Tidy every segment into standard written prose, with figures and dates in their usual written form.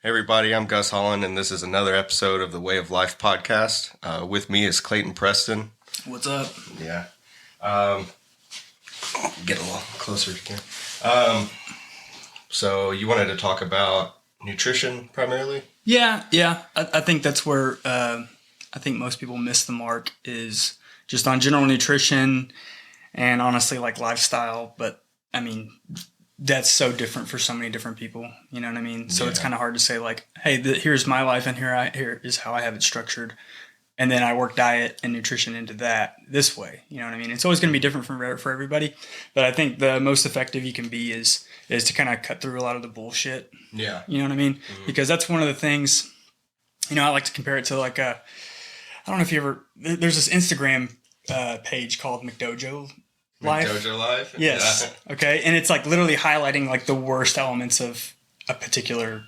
Hey everybody, I'm Gus Holland, and this is another episode of the Way of Life podcast. With me is Clayton Preston. What's up? Yeah. Get a little closer if you can. So you wanted to talk about nutrition primarily? Yeah. I think that's where I think most people miss the mark is just on general nutrition and honestly like lifestyle. But I mean, that's so different for so many different people. You know what I mean? So It's kind of hard to say like, hey, here's my life and here is how I have it structured. And then I work diet and nutrition into that this way. You know what I mean? It's always going to be different for everybody. But I think the most effective you can be is to kind of cut through a lot of the bullshit. Yeah. You know what I mean? Mm-hmm. Because that's one of the things, I like to compare it to like I don't know if you ever, there's this Instagram page called McDojo Life. McDojo Life? Yes. Yeah. Okay. And it's like literally highlighting like the worst elements of a particular,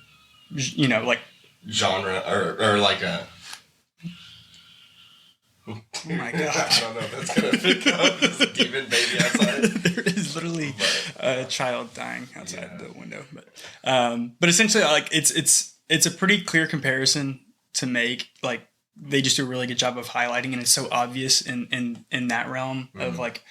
like genre or like a... Oh my gosh. I don't know if that's going to pick up. There's a demon baby outside. There is literally a child dying outside the window. But essentially, like it's a pretty clear comparison to make. Like they just do a really good job of highlighting, and it's so obvious in that realm of like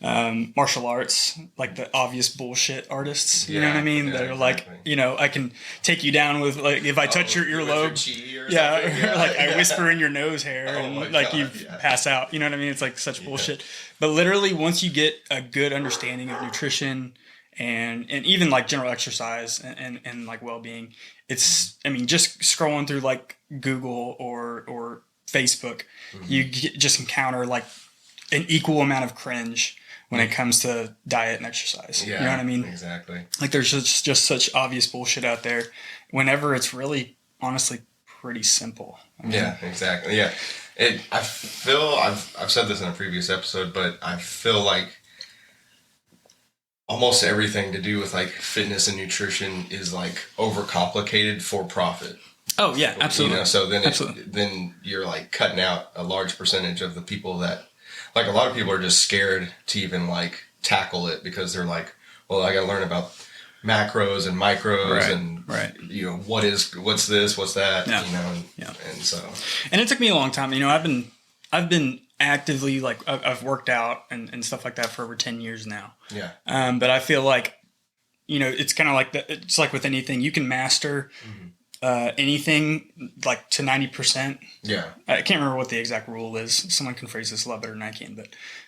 martial arts, like the obvious bullshit artists. You know what I mean? That are like, I can take you down with like if I touch your earlobe. Or like I whisper in your nose hair and like you pass out. You know what I mean? It's like such bullshit. But literally, once you get a good understanding of nutrition and even like general exercise and like well-being, it's just scrolling through like Google or Facebook, you just encounter like an equal amount of cringe when it comes to diet and exercise. Yeah, you know what I mean? Exactly. Like there's just such obvious bullshit out there whenever it's really honestly pretty simple. Yeah, exactly. Yeah. I feel I've said this in a previous episode, but I feel like almost everything to do with like fitness and nutrition is like overcomplicated for profit. Oh yeah, absolutely. So then you're like cutting out a large percentage of the people that, like, a lot of people are just scared to even like tackle it because they're like, well, I got to learn about macros and micros and what's this, what's that, and so. And it took me a long time. I've been actively like I've worked out and stuff like that for over 10 years now. Yeah. But I feel like, it's kind of like it's like with anything you can master. Anything like to 90%. Yeah. I can't remember what the exact rule is. Someone can phrase this a lot better than I can, but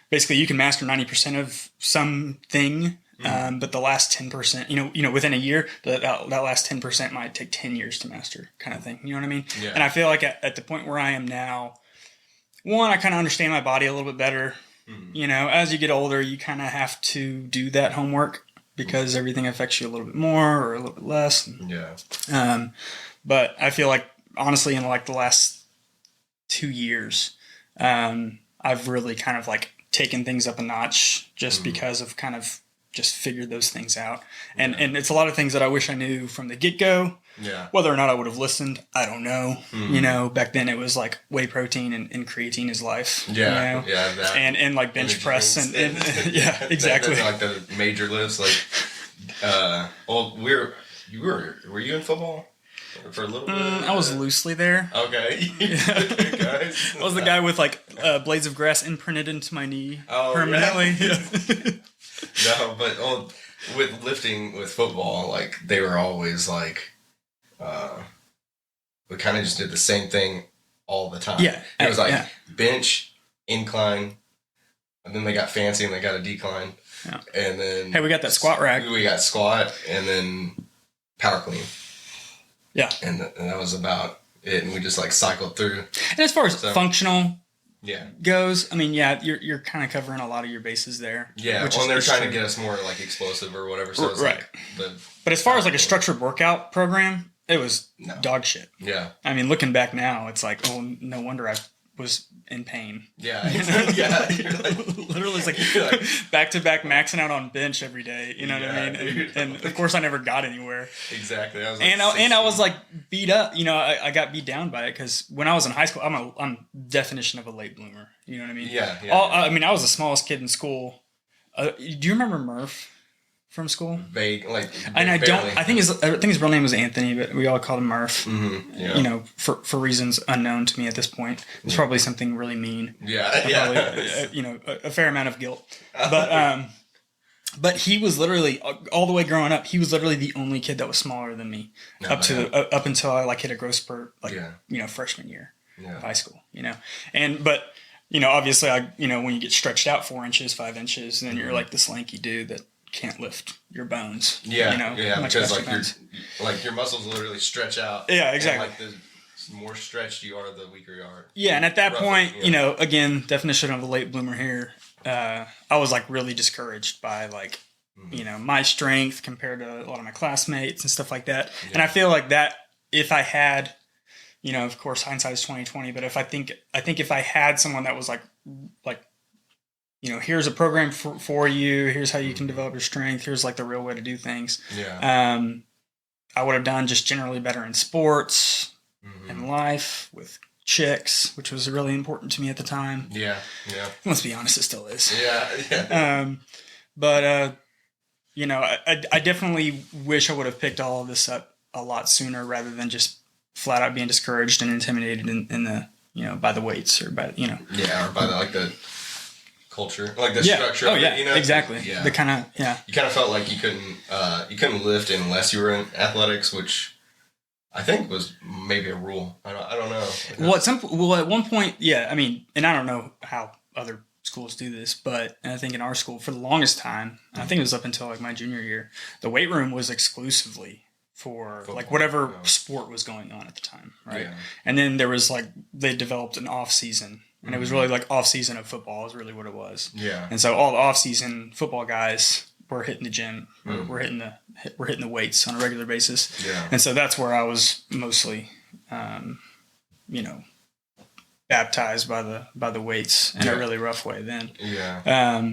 basically you can master 90% of something. But the last 10%, within a year, that last 10% might take 10 years to master kind of thing. You know what I mean? Yeah. And I feel like at the point where I am now, one, I kind of understand my body a little bit better. As you get older, you kind of have to do that homework because everything affects you a little bit more or a little bit less. Yeah. But I feel like, honestly, in like the last 2 years, I've really kind of like taken things up a notch just because of kind of just figured those things out. And it's a lot of things that I wish I knew from the get-go. Yeah. Whether or not I would have listened, I don't know. Back then it was like whey protein and creatine is life. Yeah. Yeah. That, and like bench press and yeah, exactly. That's like the major lifts. Like, were you in football for a little bit? I was loosely there. Okay. Guys. I was the guy with like blades of grass imprinted into my knee permanently. Yeah. No, but with lifting with football, like they were always like, we kind of just did the same thing all the time. Yeah. It was like bench, incline, and then they got fancy and they got a decline. Yeah. And then... Hey, we got that squat rack. We got squat and then power clean. Yeah. And that was about it. And we just like cycled through. And as far as functional goes, you're kind of covering a lot of your bases there. Yeah. Well, they're trying to get us more like explosive or whatever. So it's right. But as far as like a structured workout program, it was dog shit. Yeah. Looking back now, it's like, oh, no wonder I was in pain. Yeah. Yeah. Literally, it's like back to back maxing out on bench every day. You know what I mean? And of course, I never got anywhere. Exactly. I was I was like beat up. I got beat down by it because when I was in high school, I'm definition of a late bloomer. You know what I mean? Yeah. I was the smallest kid in school. Do you remember Murph from school. Vague, like, And I don't. barely. I think his real name was Anthony, but we all called him Murph. Yeah. You know, for reasons unknown to me at this point. It's probably something really mean. Yeah, Probably, a fair amount of guilt. But he was literally all the way growing up. He was literally the only kid that was smaller than me up until I like hit a growth spurt, freshman year of high school. But obviously, when you get stretched out 4 inches, 5 inches, then you're like this lanky dude that can't lift your bones. Because your muscles literally stretch out. Yeah, exactly. And, like, the more stretched you are, the weaker you are. Yeah, and at that point, again, definition of a late bloomer here. I was like really discouraged by like, my strength compared to a lot of my classmates and stuff like that. Yeah. And I feel like that if I had, of course hindsight is 20/20, but I think if I had someone that was like, here's a program for you, here's how you can develop your strength, here's like the real way to do things. Yeah. I would have done just generally better in sports, in life, with chicks, which was really important to me at the time. Yeah. Let's be honest, it still is. Yeah. I definitely wish I would have picked all of this up a lot sooner rather than just flat out being discouraged and intimidated in the by the weights or by or by the culture, like the structure. Oh yeah, exactly. Yeah. The kind of You kind of felt like you couldn't lift unless you were in athletics, which I think was maybe a rule. I don't know. Well, at one point, yeah. I mean, and I don't know how other schools do this, but I think in our school, for the longest time, I think it was up until like my junior year, the weight room was exclusively for football, like whatever sport was going on at the time, right? Yeah. And then there was like they developed an off season, and it was really like off season of football is really what it was. Yeah. And so all the off season football guys were hitting the gym, we're hitting the weights on a regular basis. Yeah. And so that's where I was mostly, baptized by the weights in a really rough way then. Yeah.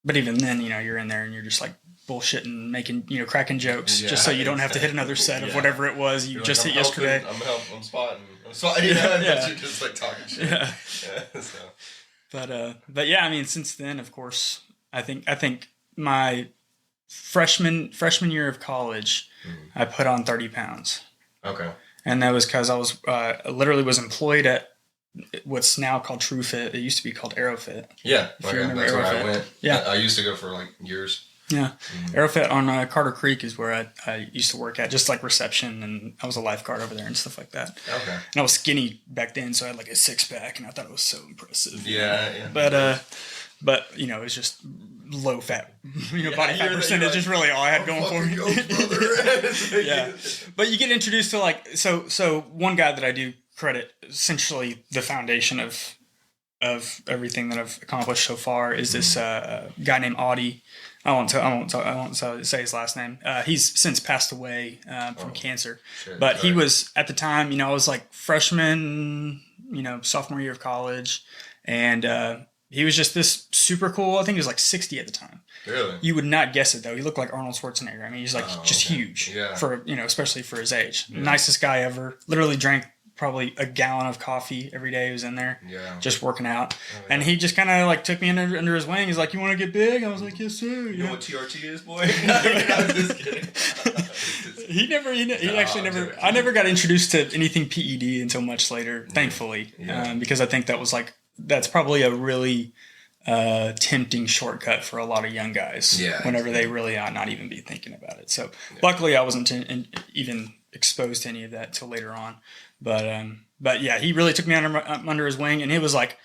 But even then, you're in there and you're just like bullshitting, making, cracking jokes just so you don't have to hit another set of whatever it was you just hit yesterday. I'm spotting. You're just like talking shit. Yeah. So. But yeah, I mean, since then, of course, I think my freshman year of college, I put on 30 pounds. Okay. And that was because I was literally was employed at what's now called TrueFit. It used to be called AeroFit. Yeah. That's where I went. Yeah. I used to go for like years. Yeah. AeroFit on Carter Creek is where I used to work at, just like reception, and I was a lifeguard over there and stuff like that. Okay. And I was skinny back then, so I had like a 6-pack, and I thought it was so impressive. Yeah. But it was just low fat, body fat percentage is really all I had going for me. Yeah. But you get introduced to like, so one guy that I do credit essentially the foundation of everything that I've accomplished so far is this guy named Audie. I won't say his last name. He's since passed away from cancer. But he was at the time, I was like freshman, sophomore year of college, and he was just this super cool. I think he was like 60 at the time. Really? You would not guess it though. He looked like Arnold Schwarzenegger. I mean, he's like huge for especially for his age. Yeah. Nicest guy ever. Literally drank probably a gallon of coffee every day he was in there, just working out. And he just kind of like took me under his wing. He's like, "You want to get big?" I was like, "Yes, sir." You know what TRT is, boy? I was just kidding. I never got introduced to anything PED until much later, thankfully, because I think that's probably a really tempting shortcut for a lot of young guys whenever they really ought not even be thinking about it. So luckily I wasn't even exposed to any of that till later on. But yeah, he really took me under his wing, and it was like,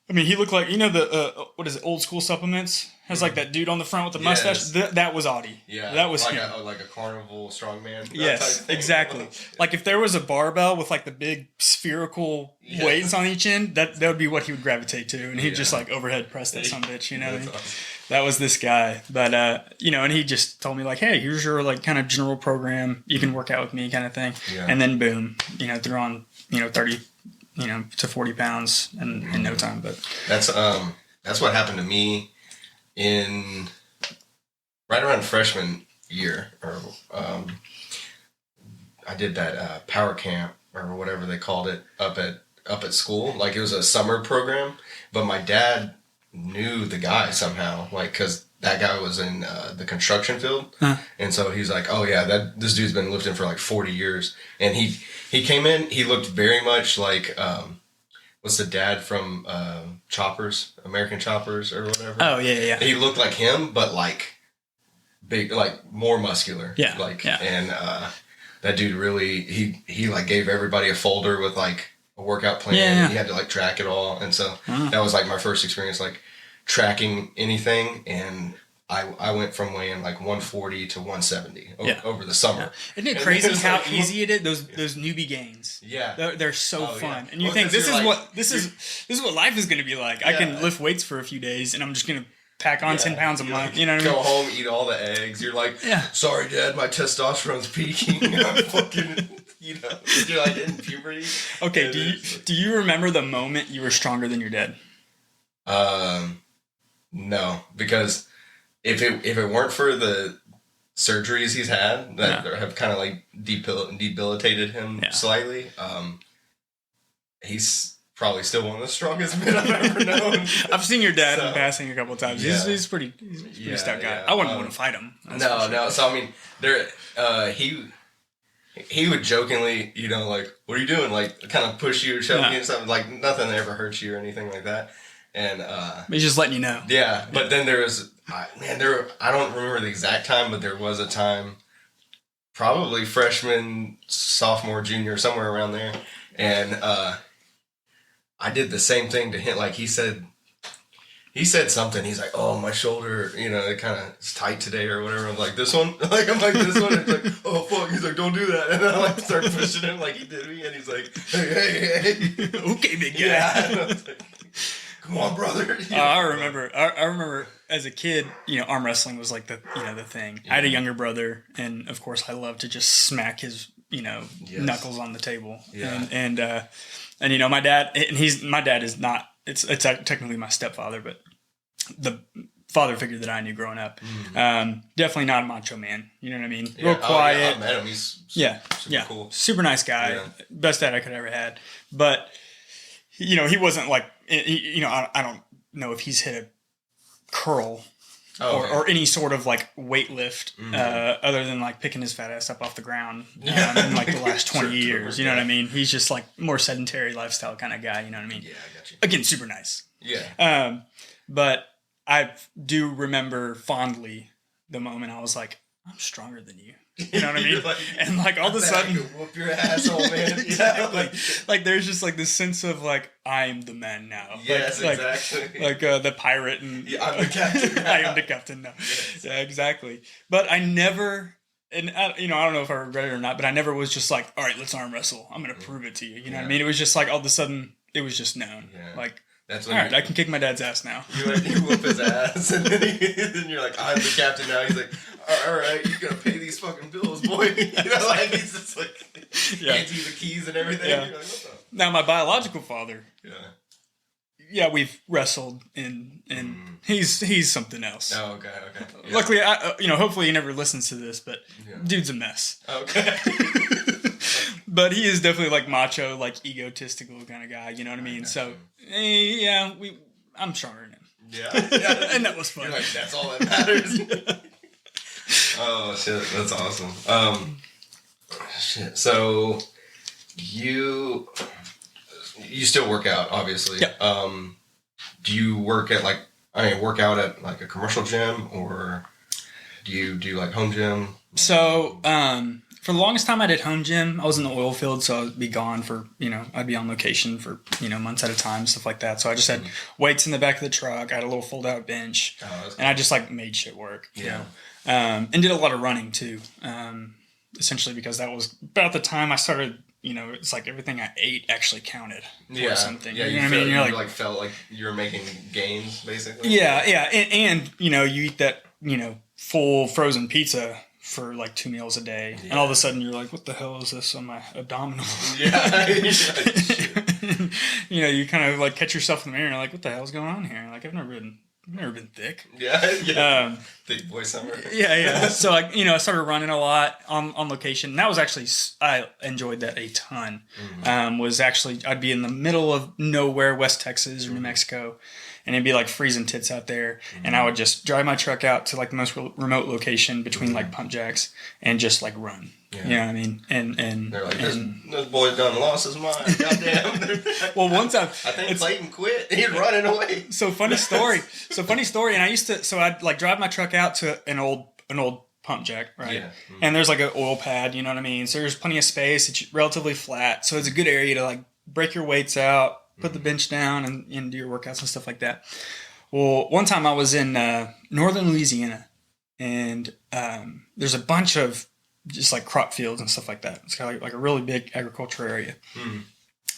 I mean, he looked like, the, what is it, Old School Supplements? Has like that dude on the front with the mustache. That was Audie. Yeah. That was like him. Like a carnival strongman. Yes, exactly. Like if there was a barbell with like the big spherical weights on each end, that would be what he would gravitate to. And he'd just like overhead press that sumbitch, Awesome. That was this guy. But, and he just told me like, hey, here's your like kind of general program. You can work out with me kind of thing. Yeah. And then boom, threw on, 30, to 40 pounds in no time. But that's what happened to me in right around freshman year, or I did that power camp or whatever they called it up at school. Like it was a summer program, but my dad knew the guy somehow, like because that guy was in the construction field, and so he's like, "Oh yeah, this dude's been lifting for like 40 years." And he came in. He looked very much like what's the dad from Choppers, American Choppers or whatever. Oh yeah. He looked like him, but like big, like more muscular. Yeah, like yeah. And that dude really he like gave everybody a folder with like a workout plan. Yeah. And he had to like track it all, and so that was like my first experience like tracking anything. And I went from weighing like 140 to 170 over the summer. Isn't it crazy how easy it is? Those newbie gains. Yeah, they're so fun, and you well, think this is like, this is what life is going to be like. I can lift weights for a few days, and I'm just going to pack on 10 pounds a month. Like, you know what I mean? Go home, eat all the eggs. You're like, sorry, Dad, my testosterone's peaking. I'm fucking, you're like in puberty. Okay, do you remember the moment you were stronger than your dad? No, because if it weren't for the surgeries he's had that have kind of like debilitated him slightly, he's probably still one of the strongest men I've ever known. I've seen your dad in passing a couple of times. Yeah. He's pretty stout guy. I wouldn't want to fight him. No. So I mean, he would jokingly, like, what are you doing? Like, kind of push you or shove you and something. Like, nothing ever hurts you or anything like that. And he's just letting you know. Yeah, but then there was, I don't remember the exact time, but there was a time, probably freshman, sophomore, junior, somewhere around there, and I did the same thing to him. Like he said something. He's like, "Oh, my shoulder, it kind of is tight today or whatever." I'm like, "This one?" Like I'm like, "This one." And he's like, "Oh fuck!" He's like, "Don't do that." And then I like start pushing him like he did me, and he's like, "Hey." Okay, big guy. Yeah. And I was like, come on, brother. I remember as a kid, arm wrestling was like the thing. Yeah. I had a younger brother, and of course, I loved to just smack his knuckles on the table. Yeah. And my dad, and my dad is not. It's technically my stepfather, but the father figure that I knew growing up. Mm-hmm. Definitely not a macho man. You know what I mean? Yeah. Real quiet. Yeah, I met him. He's super cool. Super nice guy. Yeah. Best dad I could ever had. But he wasn't like, I don't know if he's hit a curl or any sort of like weight lift, other than like picking his fat ass up off the ground in like the last 20 years. You know what I mean? He's just like more sedentary lifestyle kind of guy. You know what I mean? Yeah, I got you. Again, super nice. Yeah. But I do remember fondly the moment I was like, I'm stronger than you. You know what I mean? And like all of a sudden, I could whoop your asshole, man. Exactly. Like there's just like this sense of like I'm the man now. Yes, exactly. Like the pirate and I'm the captain. I am the captain now. Yes. Yeah, exactly. But I never, and I don't know if I regret it or not, but I never was just like, all right, let's arm wrestle. I'm gonna prove it to you. You know what I mean? It was just like all of a sudden it was just known. Yeah. Like. That's all right, I can kick my dad's ass now. You whoop his ass, and then you're like, I'm the captain now. He's like, all right, you gotta pay these fucking bills, boy. Like he's just like, hands you the keys and everything. Yeah. You're like, what the? Now, my biological father, we've wrestled, and he's something else. Oh, okay. Yeah. Luckily, hopefully he never listens to this, but dude's a mess. Okay. But he is definitely like macho, like egotistical kind of guy. You know what I mean? So, I'm stronger than him. Yeah. And that was fun. You're like, that's all that matters. Oh shit, that's awesome. Shit. So you still work out, obviously. Yep. Do you work at work out at like a commercial gym, or do you do like home gym? So, for the longest time I did home gym. I was in the oil field, so I'd be gone for, I'd be on location for, months at a time, stuff like that. So I just had weights in the back of the truck. I had a little fold out bench, and I just like made shit work. Yeah. And did a lot of running too. Essentially because that was about the time I started, it's like everything I ate actually counted for something. Yeah, you know what I mean? You felt like you were making gains, basically. Yeah. And you eat that, full frozen pizza for like 2 meals a day, and all of a sudden you're like, what the hell is this on my abdominals? Yeah. You kind of like catch yourself in the mirror and you're like, what the hell's going on here? Like, I've never been never been thick. Yeah. Thick boy summer. Yeah. So I started running a lot on location. And that was actually, I enjoyed that a ton. Was actually, I'd be in the middle of nowhere, West Texas or New Mexico, and it'd be like freezing tits out there. And I would just drive my truck out to like the most remote location between like pump jacks and just like run. Yeah. You know what I mean? And they're like, this boy done lost his mind. Goddamn. Well, one time I think Clayton quit. He's running away. So funny story. And I'd like drive my truck out to an old pump jack, right? Yeah. And there's like an oil pad, you know what I mean? So there's plenty of space. It's relatively flat. So it's a good area to like break your weights out, put the bench down and do your workouts and stuff like that. Well, one time I was in northern Louisiana, and there's a bunch of just like crop fields and stuff like that. It's kind of like a really big agricultural area.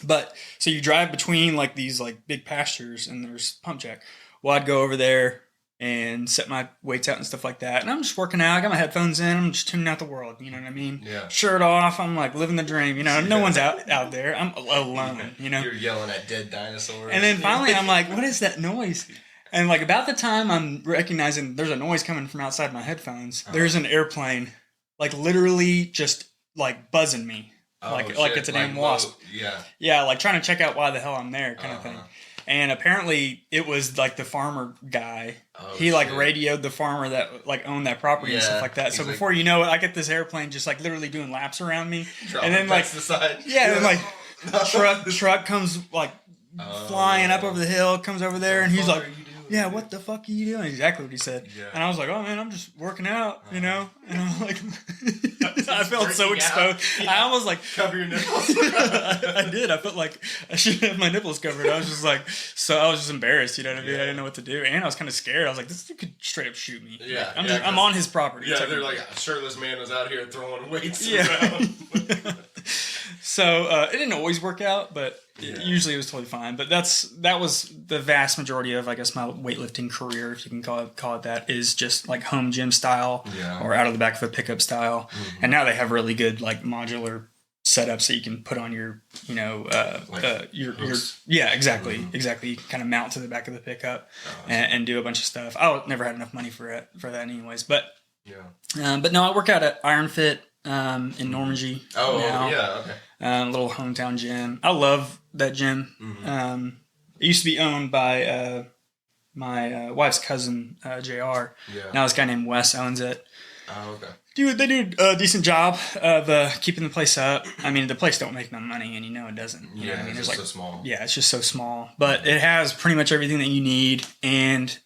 But so you drive between like these like big pastures and there's pump jack. Well, I'd go over there and set my weights out and stuff like that. And I'm just working out. I got my headphones in. I'm just tuning out the world. You know what I mean? Yeah. Shirt off. I'm like living the dream. You know, no one's out there. I'm alone, you know? You're yelling at dead dinosaurs. And then finally I'm like, what is that noise? And like about the time I'm recognizing there's a noise coming from outside my headphones, there's an airplane like literally just like buzzing me. Like it's a damn wasp. Yeah, like trying to check out why the hell I'm there kind of thing. And apparently it was like the farmer guy. He like radioed the farmer that like owned that property and stuff like that. So before you know it, I get this airplane just like literally doing laps around me. And then like the side. Yeah, and like truck comes like flying up over the hill, comes over there, and he's like, yeah, what the fuck are you doing? Exactly what he said. Yeah. And I was like, oh man, I'm just working out, you know? And I'm like, I felt so exposed. Yeah. I almost like... Cover your nipples. I did. I felt like I should have my nipples covered. I was just like, I was just embarrassed, you know what I mean? I didn't know what to do. And I was kind of scared. I was like, this dude could straight up shoot me. Yeah. I'm on his property. Yeah, they're like, a shirtless man was out here throwing weights around. So it didn't always work out, but usually it was totally fine. But that was the vast majority of, I guess, my weightlifting career, if you can call it that, is just like home gym style or out of the back of a pickup style. And now they have really good like modular setups that you can put on your, you know, your exactly. You can kind of mount to the back of the pickup and do a bunch of stuff. I never had enough money for that anyways, but but no, I work out at Iron Fit in Normandy. Okay. A little hometown gym. I love that gym. It used to be owned by my wife's cousin, JR. Yeah. Now this guy named Wes owns it. Oh, okay. They do a decent job of keeping the place up. I mean, the place don't make no money, and you know it doesn't. You know what I mean? It's just so small. Yeah, it's just so small. But it has pretty much everything that you need, and,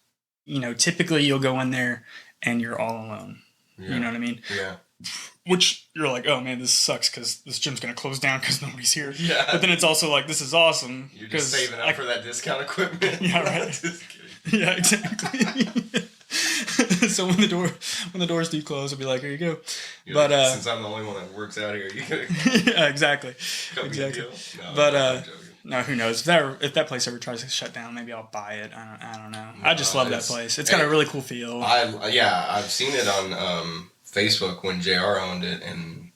you know, typically you'll go in there and you're all alone. Yeah. You know what I mean? Yeah. Which you're like, oh man, this sucks because this gym's going to close down because nobody's here. Yeah. But then it's also like, this is awesome. You're just saving up for that discount equipment. Yeah, right. Just kidding. Yeah, exactly. So when the doors do close, I'll be like, here you go. But like, since I'm the only one that works out here, you can. Yeah, exactly. No, but no, who knows? If that place ever tries to shut down, maybe I'll buy it. I don't know. I just love that place. It's got a really cool feel. I've seen it on Facebook when JR owned it, and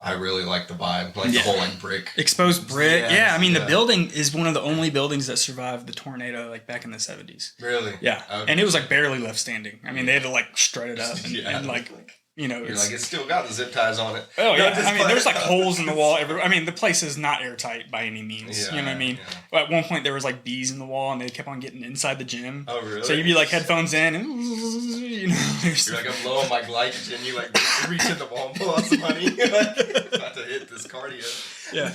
I really like the vibe, like the whole like brick, exposed brick. Yeah, I mean the building is one of the only buildings that survived the tornado, like back in the 70s. Really? Yeah, okay. And it was like barely left standing. I mean, they had to like strut it up and like. You know, you're like, it's still got the zip ties on it. Oh, yeah. I mean, there's like holes in the wall everywhere. I mean, the place is not airtight by any means. You know what I mean? Yeah. At one point, there was like bees in the wall, and they kept on getting inside the gym. Oh, really? So you'd be like headphones in, and you know, you're like, I'm low on my glycogen. You like reach in the wall and pull out some money. About to hit this cardio. Yeah,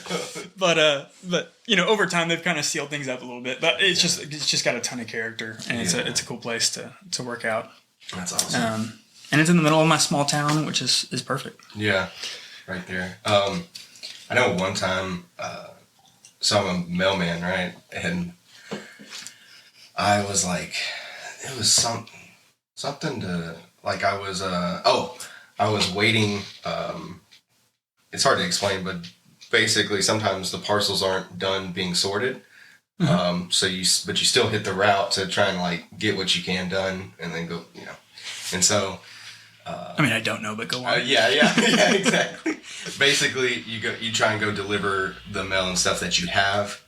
but you know, over time they've kind of sealed things up a little bit. But it's just got a ton of character, and it's a cool place to work out. That's awesome. And it's in the middle of my small town, which is perfect. Yeah, right there. I know one time, so I'm a mailman, right? And I was like, it was something to, like I was waiting. It's hard to explain, but basically sometimes the parcels aren't done being sorted. Mm-hmm. But you still hit the route to try and like get what you can done and then go, you know. And so, I mean, I don't know, but go on. Yeah, exactly. Basically, you try and go deliver the mail and stuff that you have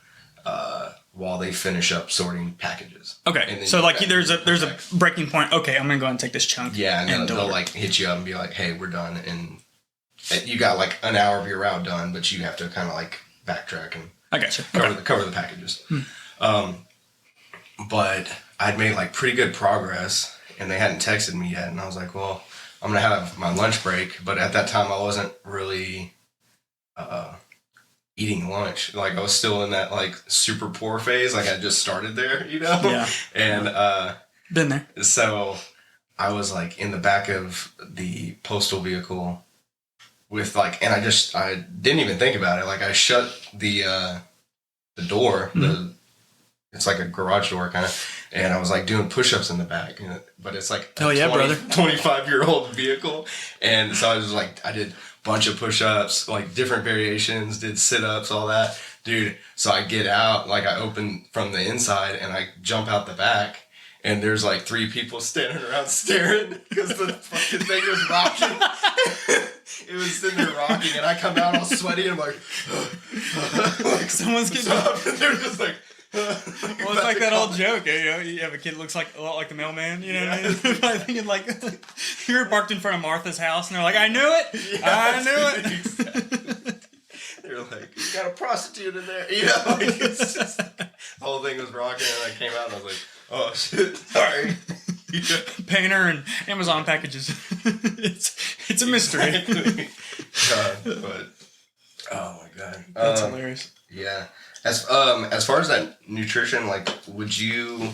while they finish up sorting packages. Okay, And so then like there's a breaking point. Okay, I'm gonna go and take this chunk. Yeah, and they'll like hit you up and be like, "Hey, we're done," and you got like an hour of your route done, but you have to kind of like backtrack and I gotcha. cover the packages. But I'd made like pretty good progress, and they hadn't texted me yet, and I was like, "Well, I'm gonna have my lunch break," but at that time I wasn't really eating lunch. Like I was still in that like super poor phase. Like I just started there, you know? Yeah. And Been there. so I was like in the back of the postal vehicle with like, and I didn't even think about it. Like I shut the door, it's like a garage door kind of, and I was like doing push-ups in the back, you know, but it's like a 25-year-old vehicle. And so I was like, I did a bunch of push-ups, like different variations, did sit-ups, all that. Dude, so I get out, like I open from the inside and I jump out the back, and there's like 3 people standing around staring because the fucking thing was rocking. It was sitting there rocking, and I come out all sweaty and I'm like Someone's getting up. And they're just like, well, it's like that old joke, you know, you have a kid that looks like a lot like the mailman, you know what I mean? I think like you were parked in front of Martha's house, and they're like, I knew it! Yeah, I knew it! Exactly. They're like, you got a prostitute in there, you know? Like, it's just, the whole thing was rocking, and I came out and I was like, oh shit, sorry. Yeah. Painter and Amazon packages. It's a mystery. Exactly. But oh my god, that's hilarious. Yeah. As far as that nutrition, like, what would you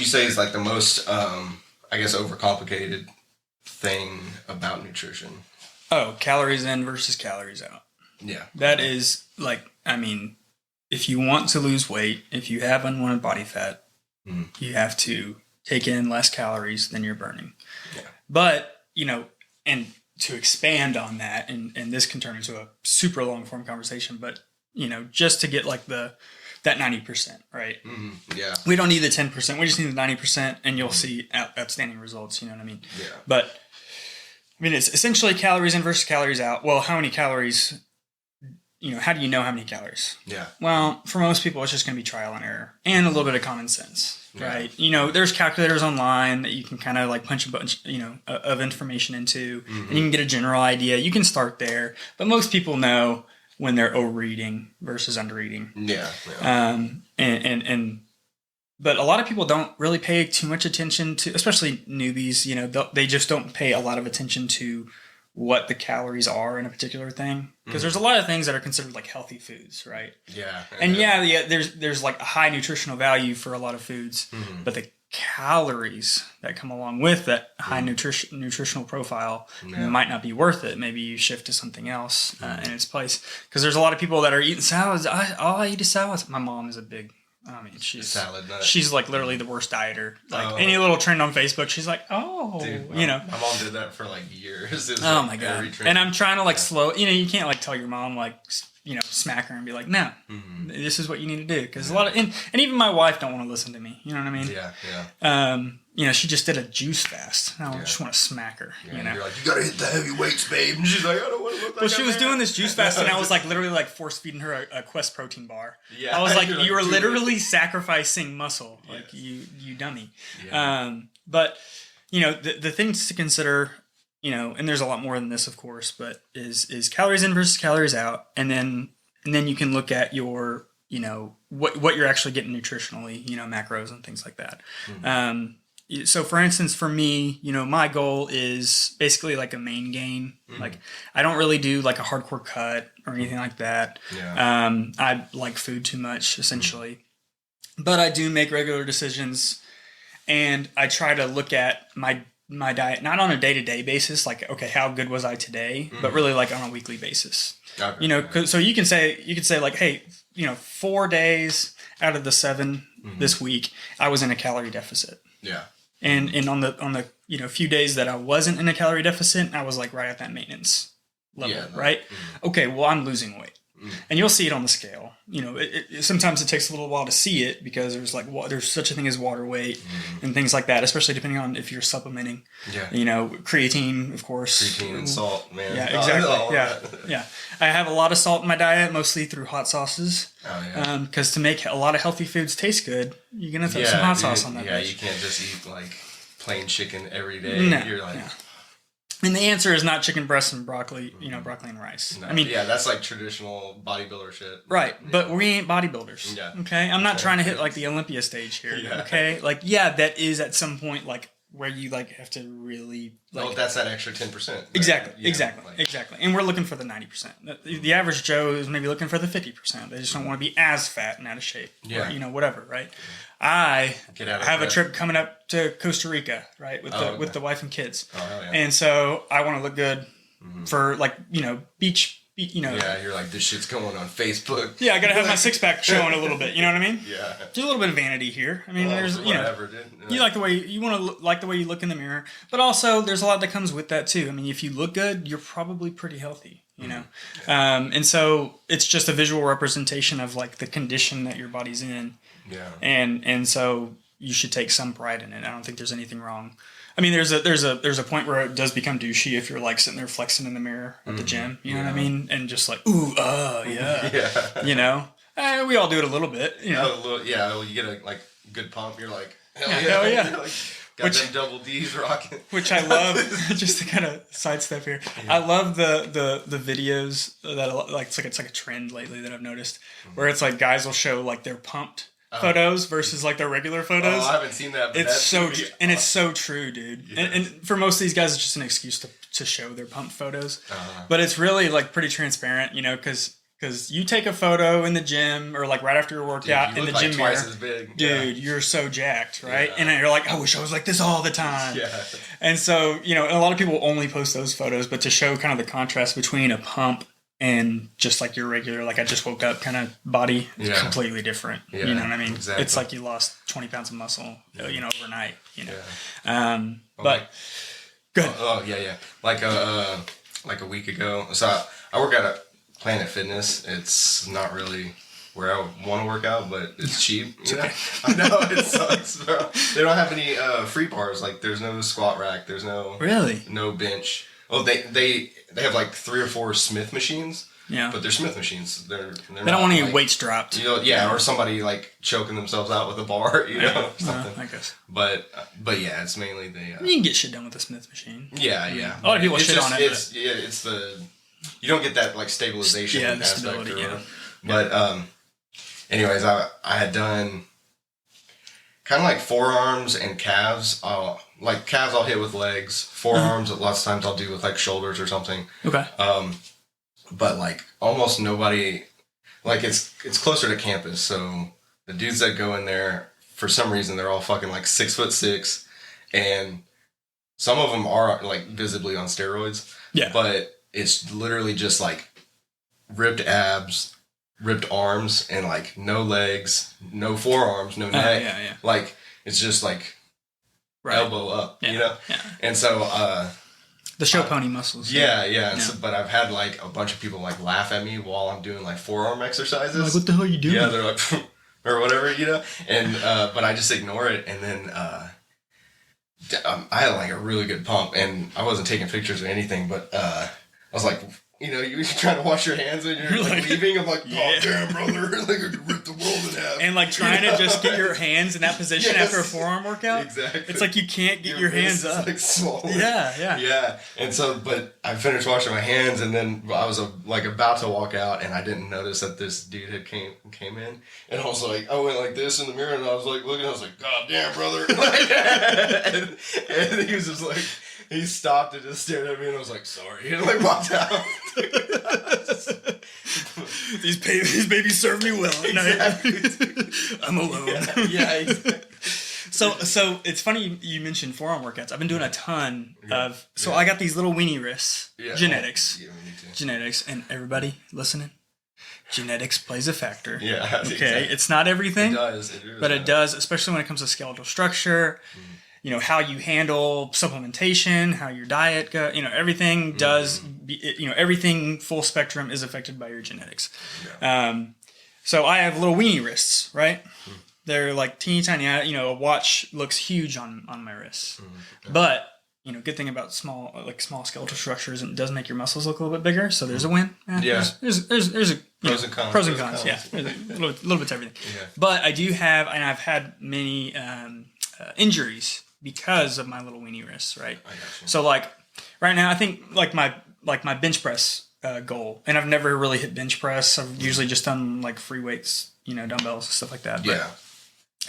say is like the most, I guess, overcomplicated thing about nutrition? Oh, calories in versus calories out. Yeah. That is like, I mean, if you want to lose weight, if you have unwanted body fat, you have to take in less calories than you're burning. Yeah. But, you know, and to expand on that, and this can turn into a super long form conversation, but, you know, just to get like that 90%, right? Mm-hmm. Yeah. We don't need the 10%. We just need the 90%, and you'll see outstanding results. You know what I mean? Yeah. But I mean, it's essentially calories in versus calories out. Well, how many calories? You know, how do you know how many calories? Yeah. Well, for most people, it's just going to be trial and error and a little bit of common sense, right? You know, there's calculators online that you can kind of like punch a bunch, you know, of information into, and you can get a general idea. You can start there, but most people know when they're overeating versus undereating. Yeah. But a lot of people don't really pay too much attention to, especially newbies. You know, they just don't pay a lot of attention to what the calories are in a particular thing, because there's a lot of things that are considered like healthy foods, right? Yeah. And there's like a high nutritional value for a lot of foods, but the calories that come along with that high nutritional profile might not be worth it. Maybe you shift to something else in its place, because there's a lot of people that are eating salads. All I eat is salads. My mom is a big, I mean, she's like literally the worst dieter. Like any little trend on Facebook, she's like, dude, you know. My mom did that for like years. Oh my god! And I'm trying to like slow. You know, you can't like tell your mom like, you know, smack her and be like, no, this is what you need to do. Because a lot of and even my wife don't want to listen to me. You know what I mean? Yeah. You know, she just did a juice fast. I just want to smack her. Yeah, you know, you're like, you gotta hit the heavy weights, babe. And she's like, I don't want to look like. Well, she was doing this juice fast, and I was like literally like force feeding her a Quest protein bar. Yeah. I was like, you were literally sacrificing muscle, like you dummy. Yeah. But you know, the things to consider, you know, and there's a lot more than this, of course, but is calories in versus calories out, and then you can look at your, you know, what you're actually getting nutritionally, you know, macros and things like that. So for instance, for me, you know, my goal is basically like a main gain. Like I don't really do like a hardcore cut or anything like that. Yeah. I like food too much, essentially. But I do make regular decisions, and I try to look at my diet, not on a day-to-day basis, like, okay, how good was I today? But really like on a weekly basis. Okay. You know, so you could say like, hey, you know, 4 days out of the 7 this week, I was in a calorie deficit. Yeah. And on the you know, few days that I wasn't in a calorie deficit, I was like right at that maintenance level, right? Okay, well, I'm losing weight. and you'll see it on the scale. Sometimes it takes a little while to see it because there's such a thing as water weight and things like that, especially depending on if you're supplementing. Yeah. Creatine, of course. Creatine and salt, man. Yeah, exactly. Yeah. I have a lot of salt in my diet, mostly through hot sauces. Oh, yeah. Because to make a lot of healthy foods taste good, you're gonna throw some hot sauce on that. Yeah, you can't just eat like plain chicken every day. No, you're like. Yeah. And the answer is not chicken breasts and broccoli, broccoli and rice. No, that's like traditional bodybuilder shit. Right, but we ain't bodybuilders. Yeah. Okay? I'm not trying to hit like the Olympia stage here. Yeah. Okay? Like, that is at some point like where you like have to really like. Oh, that's that extra 10%. Right? Exactly. Yeah, Exactly. And we're looking for the 90%. The average Joe is maybe looking for the 50%. They just don't want to be as fat and out of shape. Yeah. Or, whatever, right? I have a trip coming up to Costa Rica, right, with the wife and kids. Oh, hell yeah. And so I want to look good for beach. Yeah, you're like, this shit's going on Facebook. Yeah, I gotta have my six pack showing a little bit. You know what I mean? Yeah. There's a little bit of vanity here. I mean, there's whatever, dude. You like the way you want to like the way you look in the mirror, but also there's a lot that comes with that too. I mean, if you look good, you're probably pretty healthy. And so it's just a visual representation of like the condition that your body's in. Yeah. And so you should take some pride in it. I don't think there's anything wrong. I mean, there's a point where it does become douchey if you're like sitting there flexing in the mirror at the gym. You know what I mean? And just like, ooh, yeah. Yeah. We all do it a little bit. You get a like good pump. You're like, hell yeah. You're like, got them double D's rocking. Which I love. Just to kind of sidestep here, I love the videos that like it's like a trend lately that I've noticed where it's like guys will show like their pumped photos versus like their regular photos. Oh, I haven't seen that. But it's so it's so true, dude. Yeah. And for most of these guys, it's just an excuse to show their pumped photos. But it's really like pretty transparent, because you take a photo in the gym or like right after your workout in the gym mirror, twice as big. Dude, you're so jacked, right? Yeah. And you're like, I wish I was like this all the time. Yeah. And so a lot of people only post those photos, but to show kind of the contrast between a pump and just like your regular, like I just woke up kind of body, it's completely different. Yeah, you know what I mean? Exactly. It's like you lost 20 pounds of muscle, overnight, Yeah. But good. Oh, yeah. Like a week ago. So I work at Planet Fitness. It's not really where I want to work out, but it's cheap. Okay. I know, it sucks, bro. They don't have any free bars. Like there's no squat rack. There's no bench. Oh, they have like 3 or 4 Smith machines. Yeah. But they're Smith machines. They don't want any weights dropped. Or somebody like choking themselves out with a bar, something. I guess. But yeah, it's mainly the. You can get shit done with a Smith machine. Yeah. A lot of people shit on it. It's the you don't get that like stabilization the aspect stability. Yeah. But anyways, I had done kind of like forearms and calves. Calves I'll hit with legs. Forearms, lots of times I'll do with like shoulders or something. Okay. But like almost nobody, like it's closer to campus, so the dudes that go in there, for some reason, they're all fucking like 6'6", and some of them are like visibly on steroids. Yeah. But it's literally just like ripped abs, ripped arms, and like no legs, no forearms, no neck. Yeah. Like it's just like elbow up, Yeah. And so the show pony muscles. Yeah. So, but I've had like a bunch of people like laugh at me while I'm doing like forearm exercises. Like, what the hell are you doing? Yeah, they're like, or whatever, And but I just ignore it, and then I had like a really good pump, and I wasn't taking pictures or anything, but I was like, you're trying to wash your hands and you're like leaving. I'm like, oh damn, brother, like I could rip the world in half. And like trying to just get your hands in that position after a forearm workout. Exactly. It's like you can't get your hands up. Like swollen. Yeah. And so, but I finished washing my hands, and then I was like about to walk out, and I didn't notice that this dude had came in, and I was like, I went like this in the mirror, and I was like looking, I was like, God damn, brother. and he was just like. He stopped and just stared at me, and I was like, sorry, and like walked out. These babies serve me well at night. I'm alone. Yeah, exactly. So it's funny you mentioned forearm workouts. I've been doing a ton of. So I got these little weenie wrists. Yeah. Genetics. Yeah, me too. Genetics, and everybody listening. Genetics plays a factor. Yeah. Okay, exactly. It's not everything. It does. It really but it does, especially when it comes to skeletal structure. How you handle supplementation, how your diet goes, everything does everything full spectrum is affected by your genetics. Yeah. So I have little weenie wrists, right? They're like teeny tiny. A watch looks huge on my wrists, but good thing about small skeletal structures, it does make your muscles look a little bit bigger. So there's a win. There's a pros and cons. Pros and cons. Yeah, there's a little bit to everything. Yeah. But I do have, and I've had many injuries because of my little weenie wrists. Right. I got you. So like right now, I think like my bench press goal, and I've never really hit bench press. I've usually just done like free weights, dumbbells and stuff like that. But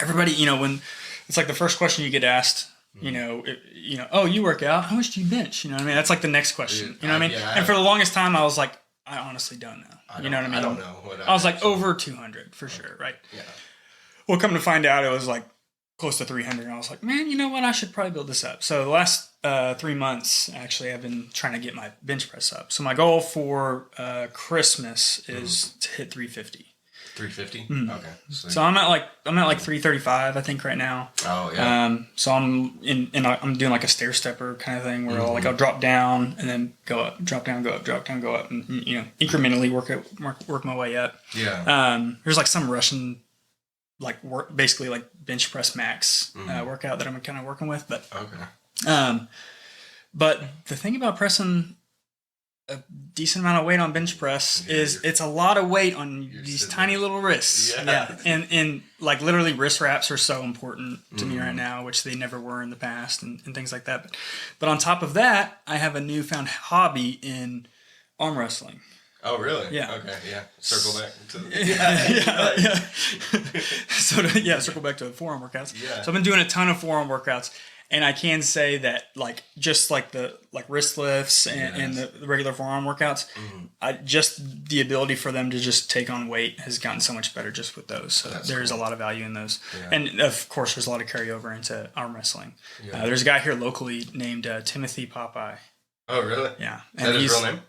everybody, when it's like the first question you get asked, oh, you work out, how much do you bench? You know what I mean? That's like the next question. You know what I mean? And for the longest time, I was like, I honestly don't know. You know what I mean? I don't know. I was like over 200 for sure, right? Yeah. Well, come to find out, it was like close to 300. And I was like, man, you know what? I should probably build this up. So the last 3 months, actually, I've been trying to get my bench press up. So my goal for Christmas is to hit 350. 350? Okay. So I'm at like 335, I think, right now. Oh yeah. So I'm I'm doing like a stair stepper kind of thing where I'll drop down and then go up, drop down, go up, drop down, go up, and incrementally work my way up. Yeah. There's like some Russian basically like bench press max workout that I'm kind of working with, but okay. But the thing about pressing a decent amount of weight on bench press is it's a lot of weight on these tiny little wrists. Yeah. And like literally wrist wraps are so important to me right now, which they never were in the past and things like that. But on top of that, I have a newfound hobby in arm wrestling. Oh, really? Yeah. Okay, yeah. Circle back to the... circle back to the forearm workouts. Yeah. So I've been doing a ton of forearm workouts. And I can say that, like, just like the wrist lifts and the regular forearm workouts, just the ability for them to just take on weight has gotten so much better just with those. So there's a lot of value in those. Yeah. And, of course, there's a lot of carryover into arm wrestling. Yeah. There's a guy here locally named Timothy Popeye. Oh, really? Yeah. Is that his real name?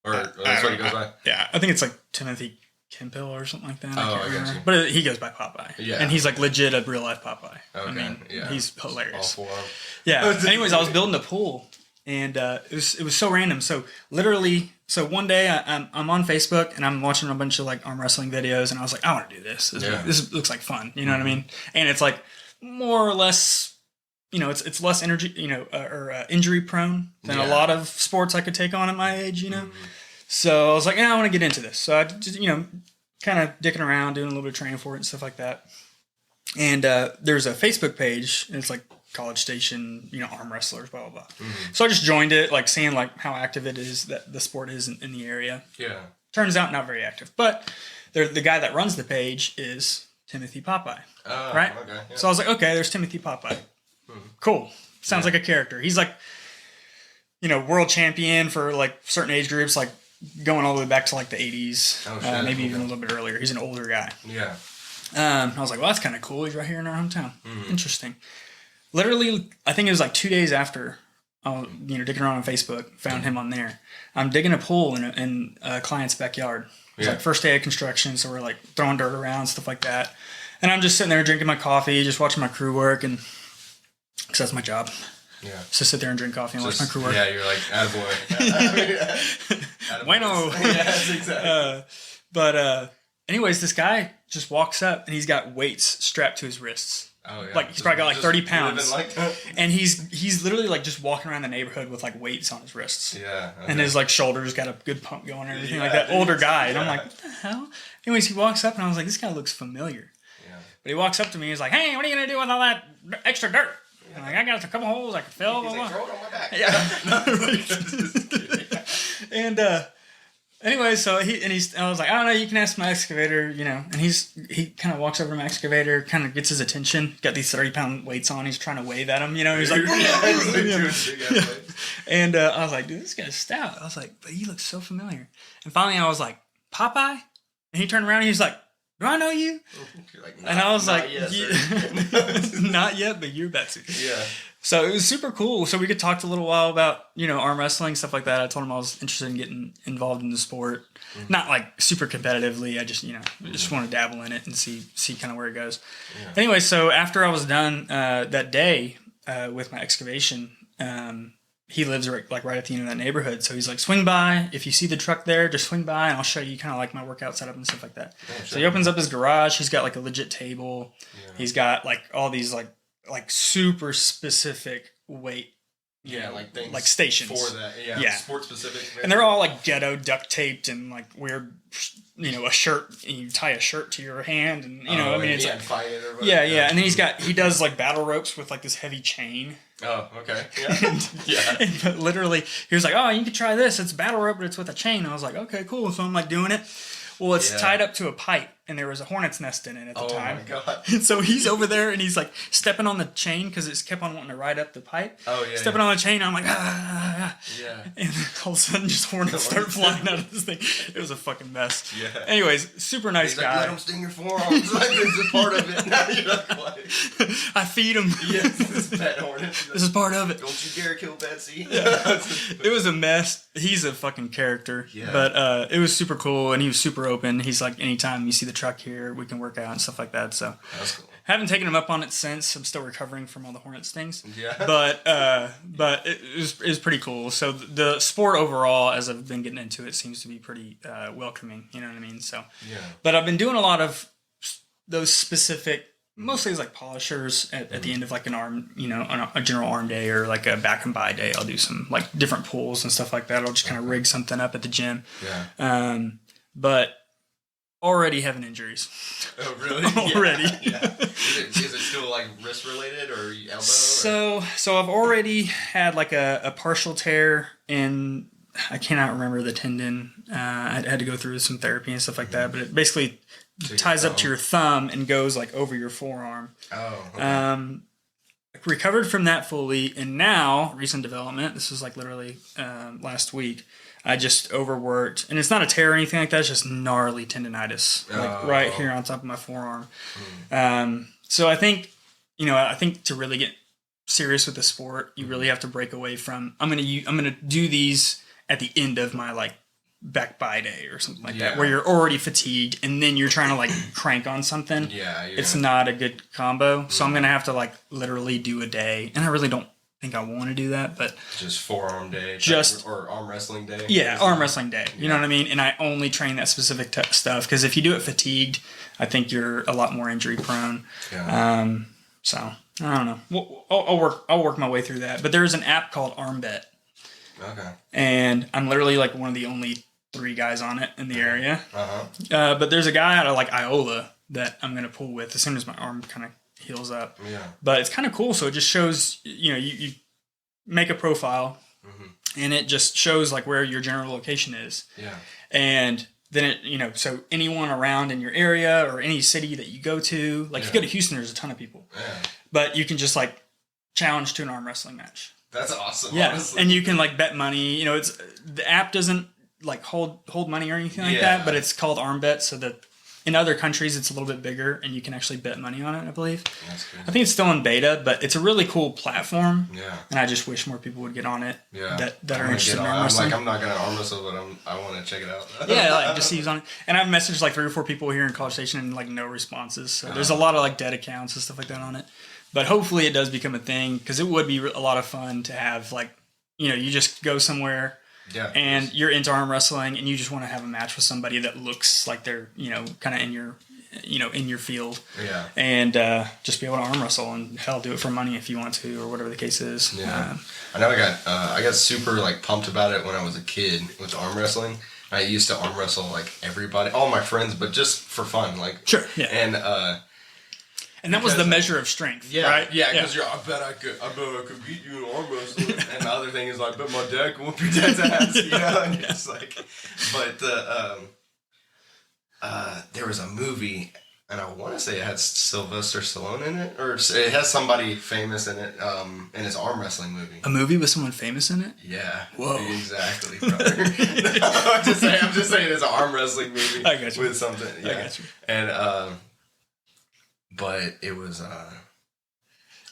Or that's what he goes by? Yeah. I think it's like Timothy Kimpill or something like that. I got you. But he goes by Popeye. Yeah. And he's like legit a real life Popeye. Okay. I mean, he's hilarious. All for him. Yeah. Anyways, I was building a pool and it was so random. So literally, one day I'm on Facebook and I'm watching a bunch of like arm wrestling videos and I was like, I want to do this. This looks like fun. You know what I mean? And it's like more or less, it's less energy, or injury prone than a lot of sports I could take on at my age, So I was like, I want to get into this. So I just, kind of dicking around, doing a little bit of training for it and stuff like that. And there's a Facebook page, and it's like College Station, arm wrestlers, blah, blah, blah. So I just joined it, like seeing like how active it is, that the sport is in the area. Yeah. Turns out not very active. But the guy that runs the page is Timothy Popeye. Right? Okay, yeah. So I was like, okay, there's Timothy Popeye. Cool. Sounds like a character. He's like, world champion for like certain age groups, like going all the way back to like the 80s, maybe even a little bit earlier. He's an older guy. Yeah. I was like, well, that's kind of cool. He's right here in our hometown. Interesting. Literally, I think it was like 2 days after, digging around on Facebook, found him on there. I'm digging a pool in a client's backyard. It's like first day of construction, so we're like throwing dirt around, stuff like that. And I'm just sitting there drinking my coffee, just watching my crew work, and because that's my job. Yeah. Just sit there and drink coffee and watch my crew work. Yeah, you're like, attaboy. Bueno. Yes, exactly. Anyways, this guy just walks up and he's got weights strapped to his wrists. Oh, yeah. Like he's probably got like 30 pounds. And he's literally like just walking around the neighborhood with like weights on his wrists. Yeah. Okay. And his like shoulders got a good pump going and everything like that. Older guy. And I'm like, what the hell? Anyways, he walks up and I was like, this guy looks familiar. Yeah. But he walks up to me and he's like, hey, what are you going to do with all that extra dirt? I'm like, I got a couple holes I can fill. He's like, throw it on my back. Yeah. And anyway, so I was like, I don't know, you can ask my excavator, and he kind of walks over to my excavator, kind of gets his attention, got these 30-pound weights on, he's trying to weigh at him, he's like, and I was like, dude, this guy's stout. I was like, but he looks so familiar. And finally I was like, Popeye? And he turned around and he's like, do I know you? Like, and I was like, yet, not yet, but you're about to. Yeah. So it was super cool. So we could talk a little while about, arm wrestling, stuff like that. I told him I was interested in getting involved in the sport. Not like super competitively. I just, just want to dabble in it and see kind of where it goes. Yeah. Anyway, so after I was done that day with my excavation, he lives right at the end of that neighborhood. So he's like, swing by. If you see the truck there, just swing by and I'll show you kind of like my workout setup and stuff like that. Oh, so he opens up his garage. He's got like a legit table. Yeah. He's got like all these like super specific weight. Yeah, like things like stations for that. Yeah. Sport specific. And they're all like ghetto duct taped and like weird, a shirt. And you tie a shirt to your hand, and it's like fight it or whatever. Yeah. And then he does like battle ropes with like this heavy chain. Oh, okay. Yeah. But literally, he was like, "Oh, you could try this. It's battle rope, but it's with a chain." I was like, "Okay, cool." So I'm like doing it. Well, it's tied up to a pipe, and there was a hornet's nest in it at the time. Oh, my God. And so he's over there, and he's, like, stepping on the chain because it's kept on wanting to ride up the pipe. Oh, yeah. Stepping on the chain, I'm like, ah. Yeah. And all of a sudden, just hornets start flying out of this thing. It was a fucking mess. Yeah. Anyways, super nice guy. Like, let him sting your forearms. Like, this is part of it. Now you're like, what? I feed him. Yes, this is pet hornet. This is part of it. Don't you dare kill Betsy. Yeah. It was a mess. He's a fucking character. Yeah. But it was super cool, and he was super open. He's like, anytime you see the truck here, we can work out and stuff like that. So that's cool. Haven't taken him up on it since. I'm still recovering from all the hornet stings. Yeah. But it was pretty cool. So the sport overall, as I've been getting into it, seems to be pretty welcoming. You know what I mean? So yeah. But I've been doing a lot of those specific. Mostly it's like polishers at the end of like an arm, on a general arm day or like a back and by day. I'll do some like different pulls and stuff like that. I'll just kind of rig something up at the gym. Yeah. But already having injuries. Oh, really? Already. Yeah. Is it still like wrist related or elbow? So I've already had like a partial tear in, I cannot remember the tendon. I had to go through some therapy and stuff like that, but it basically ties up to your thumb and goes like over your forearm. Oh. Okay. Recovered from that fully, and now recent development. This was like literally last week. I just overworked, and it's not a tear or anything like that. It's just gnarly tendonitis, like right here on top of my forearm. So I think, to really get serious with the sport, you really have to break away from. I'm gonna do these at the end of my like back by day or something like that, where you're already fatigued and then you're trying to like crank on something. Yeah, it's not a good combo. So I'm gonna have to like literally do a day, and I really don't think I want to do that, but just forearm day, or arm wrestling day. Yeah, arm wrestling day. You know what I mean? And I only train that specific stuff because if you do it fatigued, I think you're a lot more injury prone. Yeah. So I don't know. I'll work my way through that. But there's an app called ArmBet. Okay. And I'm literally like one of the only 3 guys on it in the area. But there's a guy out of like Iola that I'm gonna pull with as soon as my arm kind of heals up. Yeah. But it's kind of cool. So it just shows, you make a profile, and it just shows like where your general location is. Yeah. And then it, so anyone around in your area or any city that you go to, like if you go to Houston, there's a ton of people. Yeah. But you can just like challenge to an arm wrestling match. That's awesome. Yeah. Honestly. And you can like bet money. It's the app doesn't like hold money or anything like that, but it's called ArmBet, so that in other countries it's a little bit bigger and you can actually bet money on it, I believe. That's good. I think it's still in beta, but it's a really cool platform. Yeah. And I just wish more people would get on it. Yeah. That are interested in arm wrestling. I'm not gonna arm wrestle, but I want to check it out. Yeah, like just see who's on it. And I've messaged like 3 or 4 people here in College Station and like no responses. So there's a lot of like dead accounts and stuff like that on it. But hopefully it does become a thing, because it would be a lot of fun to have like, you just go somewhere. Yeah, and you're into arm wrestling, and you just want to have a match with somebody that looks like they're, kind of in your, in your field. Yeah. And just be able to arm wrestle, and hell, do it for money if you want to, or whatever the case is. Yeah. I know I got super like pumped about it when I was a kid with arm wrestling. I used to arm wrestle like everybody, all my friends, but just for fun, like. Sure. Yeah. And that was the measure of strength, right? Yeah, because I bet I could beat you in arm wrestling. And the other thing is, like, but my dad can whoop your dad's ass, and you're just like, but there was a movie, and I want to say it had Sylvester Stallone in it, or it has somebody famous in it, in his arm wrestling movie. A movie with someone famous in it? Yeah. Whoa. Exactly, brother. I'm just saying it's an arm wrestling movie. I got you. With something, yeah. I got you. And, but it was,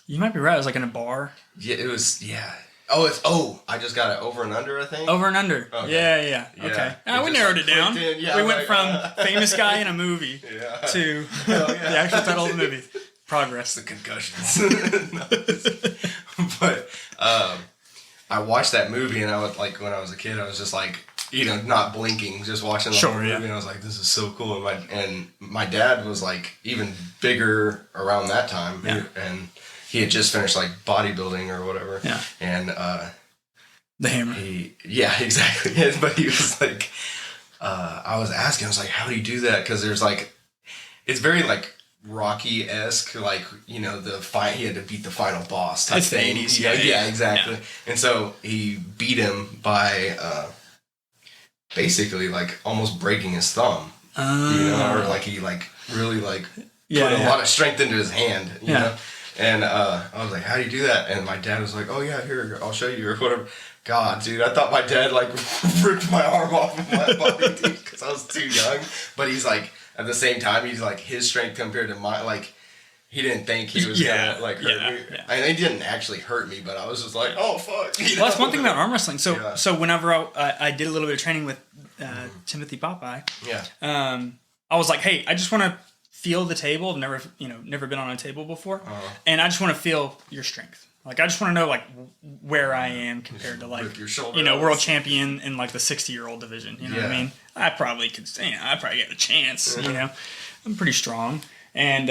you might be right. It was like in a bar. Yeah, it was, yeah. I just got it over and under, I think. Over and under. Okay. Yeah. Okay. We narrowed it down. Yeah, we went from famous guy in a movie to the actual title of the movie. Progress. The concussions. But, I watched that movie and I was like, when I was a kid, I was just like, you know, not blinking, just watching the whole movie. And I was like, this is so cool. And my dad was like even bigger around that time. Yeah. And he had just finished like bodybuilding or whatever. Yeah. And, the hammer. Yeah, exactly. But he was like, I was asking, I was like, how do you do that? Because there's like, it's very like Rocky-esque, like, you know, he had to beat the final boss type it's thing. The 80s, yeah, exactly. Yeah. And so he beat him by basically like almost breaking his thumb, you know, or like he like really like put a lot of strength into his hand, you know. And I was like, how do you do that? And my dad was like, oh yeah, here, I'll show you or whatever. God, dude, I thought my dad like ripped my arm off of my body, dude, because I was too young. But he's like, at the same time, he's like, his strength compared to mine, like, he didn't think he was gonna like hurt me. Yeah. And he didn't actually hurt me, but I was just like, oh fuck. Well, that's one thing about arm wrestling. So whenever I did a little bit of training with Timothy Popeye, I was like, hey, I just want to feel the table. I've never been on a table before, and I just want to feel your strength. Like, I just want to know, like, where I am compared to, like, world champion in, like, the 60-year-old division. You know what I mean? I probably could, I probably get a chance, you know? I'm pretty strong. And,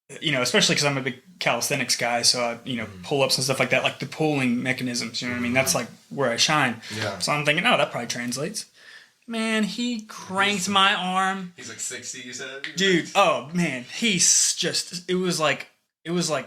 especially because I'm a big calisthenics guy, so I, pull-ups and stuff like that, like the pulling mechanisms, you know what I mean? That's, like, where I shine. Yeah. So I'm thinking, that probably translates. Man, he cranked my arm. He's like 60, you said? Dude, oh, man. He's just, it was like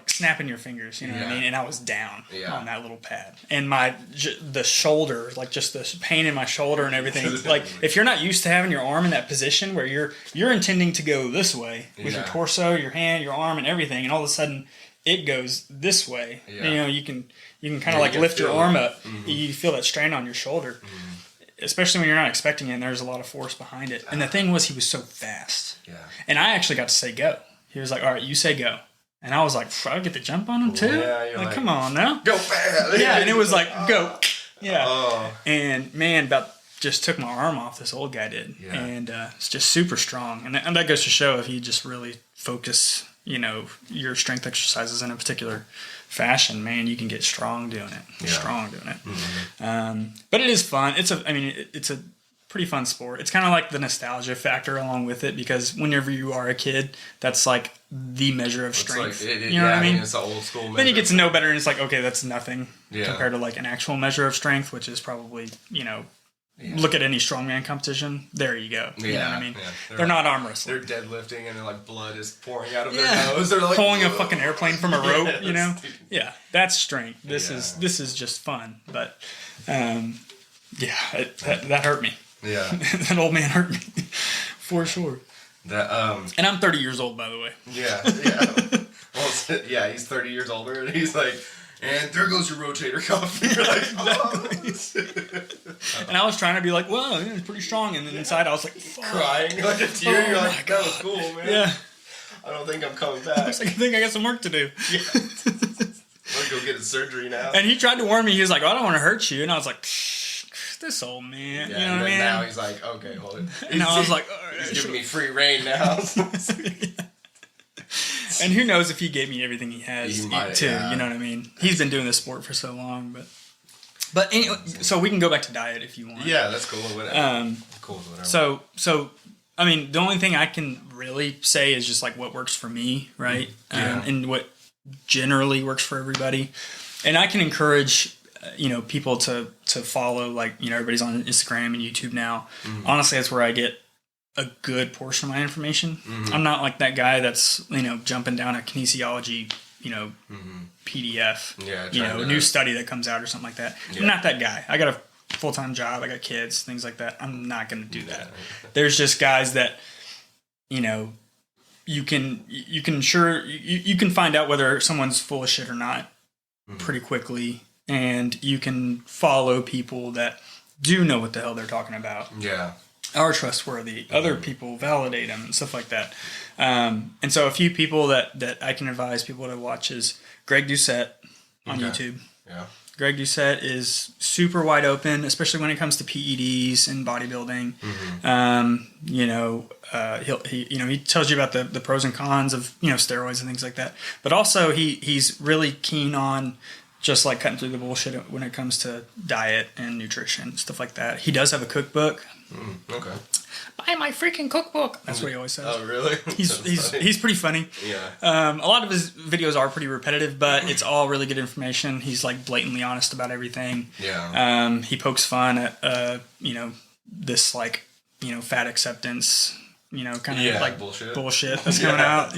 snapping your fingers, you know what I mean? And I was down on that little pad. And the shoulder, like just the pain in my shoulder and everything. Like, if you're not used to having your arm in that position where you're intending to go this way with your torso, your hand, your arm, and everything, and all of a sudden it goes this way. Yeah. You can kind of like lift your arm up. Mm-hmm. You feel that strain on your shoulder. Mm-hmm. Especially when you're not expecting it and there's a lot of force behind it. And the thing was, he was so fast. Yeah. And I actually got to say go. He was like, all right, you say go. And I was like, I get the jump on him too? Yeah, you're like, come on now. Go fast. Yeah, and it was like, go. Yeah. Oh. And man, about just took my arm off, this old guy did. Yeah. And it's just super strong. And that goes to show if you just really focus, your strength exercises in a particular fashion, man, you can get strong doing it. Yeah. Strong doing it. Mm-hmm. But it is fun. It's a pretty fun sport. It's kind of like the nostalgia factor along with it, because whenever you are a kid, that's like the measure of strength. Like you know what I mean? It's an old school measure. Then you get to know better, and it's like, okay, that's nothing compared to like an actual measure of strength, which is probably, look at any strongman competition. There you go. You know what I mean? Yeah. They're not arm wrestling. They're deadlifting, and like blood is pouring out of their nose. They're like pulling a fucking airplane from a rope. Yeah, that's strength. This is just fun, but that hurt me. Yeah. That old man hurt me. For sure. And I'm 30 years old, by the way. Yeah. Well, he's 30 years older, and he's like, and there goes your rotator cuff. And you're like, And I was trying to be like, well, it's pretty strong. And then inside I was like, crying like a tear. You're like, that was cool, man. Yeah. I don't think I'm coming back. I think I got some work to do. Yeah. I'm going to go get a surgery now. And he tried to warn me. He was like, I don't want to hurt you. And I was like, this old man. Yeah, you know what I mean? Now he's like, okay, well. And I was like, he's giving me free reign now. And who knows if he gave me everything he has too. Yeah. You know what I mean? He's been doing this sport for so long, but anyway, so we can go back to diet if you want. Yeah, that's cool. Whatever. Cool. Whatever. So I mean, the only thing I can really say is just like what works for me, right? And what generally works for everybody. And I can encourage people to follow, like, everybody's on Instagram and YouTube now. Mm-hmm. Honestly, that's where I get a good portion of my information. Mm-hmm. I'm not like that guy that's, jumping down a kinesiology, PDF, new study that comes out or something like that. Yeah. I'm not that guy. I got a full-time job. I got kids, things like that. I'm not going to do that. There's just guys that, you can find out whether someone's full of shit or not pretty quickly. And you can follow people that do know what the hell they're talking about. Yeah. Are trustworthy. Other people validate them and stuff like that. And so a few people that I can advise people to watch is Greg Doucette on YouTube. Yeah. Greg Doucette is super wide open, especially when it comes to PEDs and bodybuilding. Mm-hmm. He tells you about the pros and cons of, steroids and things like that. But also he's really keen on just like cutting through the bullshit when it comes to diet and nutrition, stuff like that. He does have a cookbook. Okay. Buy my freaking cookbook. That's what he always says. Oh, really? He's pretty funny. Yeah. A lot of his videos are pretty repetitive, but it's all really good information. He's like blatantly honest about everything. Yeah. He pokes fun at this like fat acceptance, kind of like bullshit that's coming out,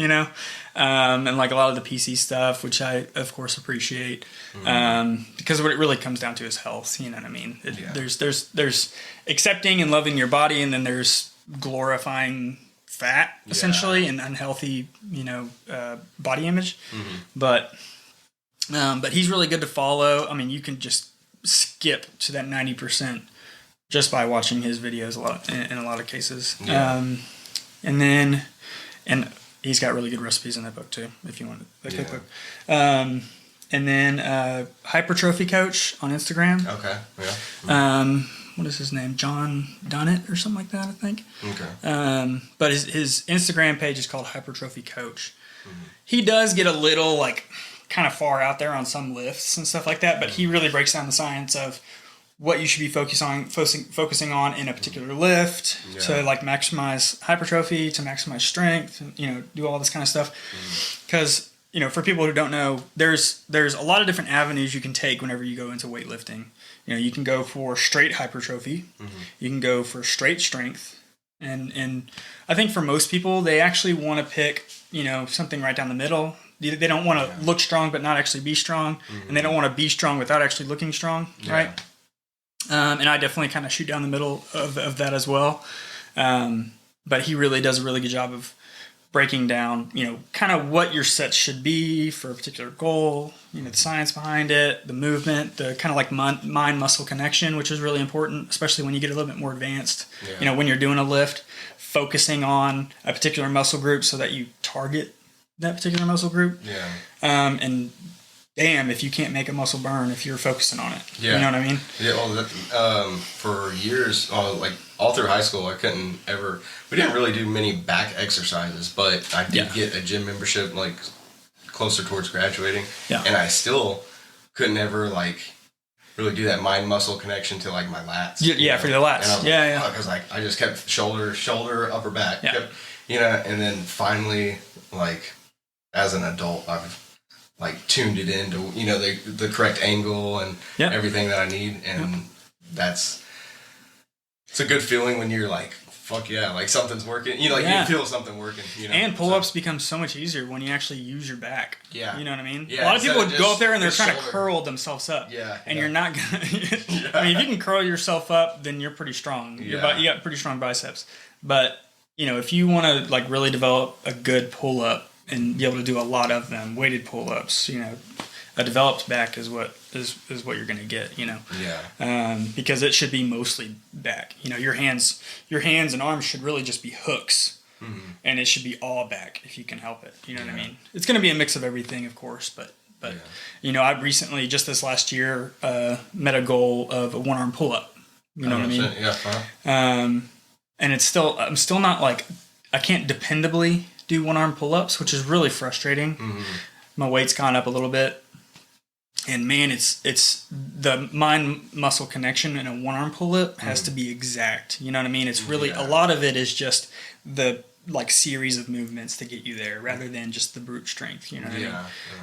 and like a lot of the PC stuff, which I of course appreciate, because what it really comes down to is health. You know what I mean? There's accepting and loving your body, and then there's glorifying fat essentially and unhealthy, body image. But he's really good to follow. I mean, you can just skip to that 90% just by watching his videos in a lot of cases. Yeah. And he's got really good recipes in that book too, if you want the cookbook. And then Hypertrophy Coach on Instagram. Okay. Yeah. What is his name? John Dunnett or something like that, I think. Okay. But his Instagram page is called Hypertrophy Coach. He does get a little like kind of far out there on some lifts and stuff like that, but he really breaks down the science of what you should be focusing on in a particular lift to like maximize hypertrophy, to maximize strength, and, do all this kind of stuff. Because, for people who don't know, there's a lot of different avenues you can take whenever you go into weightlifting. You can go for straight hypertrophy. You can go for straight strength. And I think for most people, they actually want to pick, something right down the middle. They don't want to look strong but not actually be strong. And they don't want to be strong without actually looking strong, right? And I definitely kind of shoot down the middle of that as well. But he really does a really good job of breaking down, kind of what your sets should be for a particular goal, the science behind it, the movement, the kind of like mind-muscle connection, which is really important, especially when you get a little bit more advanced. When you're doing a lift, focusing on a particular muscle group so that you target that particular muscle group. And damn, if you can't make a muscle burn if you're focusing on it. You know what I mean? Yeah, well, for years, like all through high school, we didn't really do many back exercises, but I did get a gym membership like closer towards graduating. And I still couldn't ever like really do that mind muscle connection to like my lats. For the lats. And because like I just kept shoulder, upper back. Kept, and then finally, like as an adult, I've like tuned it into the correct angle and everything that I need, and it's a good feeling when you're like, fuck yeah, like something's working. You feel something working. And pull-ups become so much easier when you actually use your back. You know what I mean? Yeah, a lot of people would go up there and they're trying to curl themselves up. And you're not gonna. I mean, if you can curl yourself up, then you're pretty strong. You got pretty strong biceps. But if you want to like really develop a good pull-up and be able to do a lot of them, weighted pull-ups, a developed back is what you're going to get, because it should be mostly back. Your hands and arms should really just be hooks, and it should be all back if you can help it. You know what I mean? It's going to be a mix of everything, of course, but I recently, just this last year, met a goal of a one-arm pull-up. You know what I mean? And I'm still not like, I can't dependably do one-arm pull-ups, which is really frustrating. My weight's gone up a little bit, and man, it's the mind-muscle connection in a one-arm pull-up has to be exact. You know what I mean? It's really a lot of it is just the like series of movements to get you there, rather than just the brute strength. You know what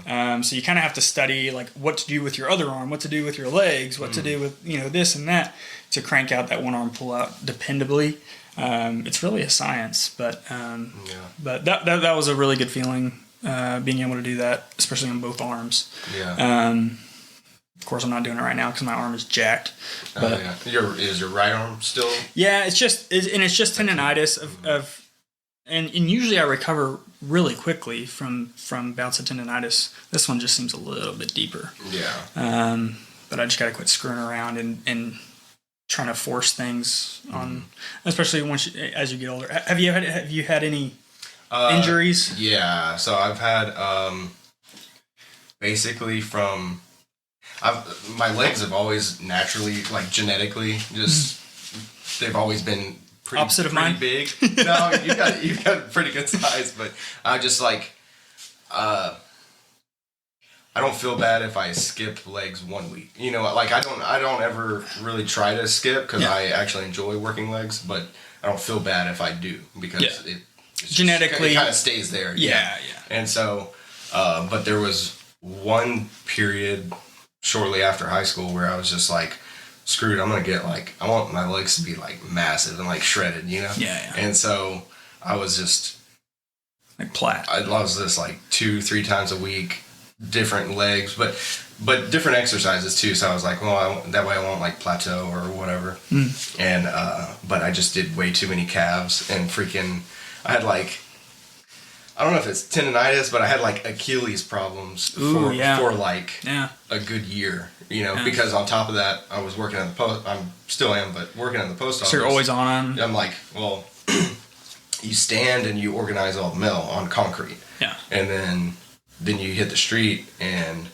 I mean? So you kind of have to study like what to do with your other arm, what to do with your legs, what to do with this and that to crank out that one-arm pull-out dependably. It's really a science, but that was a really good feeling, being able to do that, especially on both arms. Of course, I'm not doing it right now because my arm is jacked. But is your right arm still? Yeah, it's just tendonitis and usually I recover really quickly from bouts of tendonitis. This one just seems a little bit deeper. But I just got to quit screwing around and trying to force things on, especially as you get older. Have you had any injuries? Yeah, so I've had basically my legs have always naturally, like genetically, just they've always been opposite of mine. Big. No, you've got pretty good size, but I just like I don't feel bad if I skip legs 1 week. You know, like I don't ever really try to skip because I actually enjoy working legs, but I don't feel bad if I do because it's genetically it kind of stays there. Yeah. And so, but there was one period shortly after high school where I was just like, screw it, I want my legs to be like massive and like shredded, you know? Yeah. And so I was just like plat. I was this like 2-3 times a week, different legs, but different exercises too. So I was like, well, that way I won't like plateau or whatever. And but I just did way too many calves and freaking. I had like, I don't know if it's tendonitis, but I had like Achilles problems for like a good year. You know, because on top of that, I was working at the post. I'm still am, but working at the post office. So you're always on. I'm like, well, you stand and you organize all the mail on concrete. Yeah. And then you hit the street, and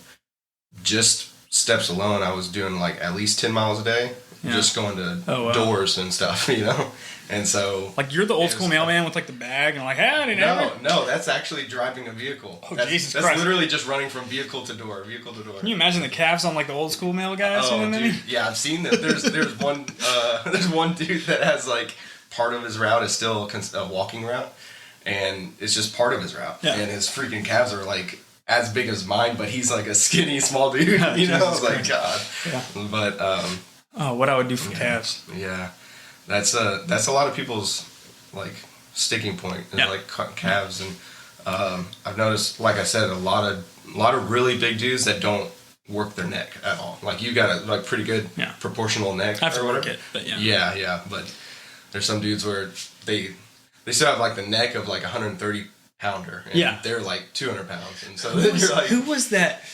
just steps alone, I was doing like at least 10 miles a day, just going to doors and stuff, you know? And so... Like, you're the old school mailman with like the bag, and I'm like, hey, No, that's actually driving a vehicle. Oh, Jesus Christ. That's literally just running from vehicle to door. Can you imagine the calves on like the old school mail guys? Oh, you know what I mean? Yeah, I've seen that. There's one dude that has like part of his route is still a walking route, and it's just part of his route. Yeah. And his freaking calves are like as big as mine, but he's like a skinny, small dude. You know, I was like, God. Yeah. But what I would do for calves. Yeah, that's a lot of people's like sticking point is like calves, and I've noticed, like I said, a lot of really big dudes that don't work their neck at all. Like you got a like pretty good proportional neck. I have to work it, but yeah. But there's some dudes where they still have like the neck of like 130 pounder, and they're like 200 pounds, and so you're like, who was that?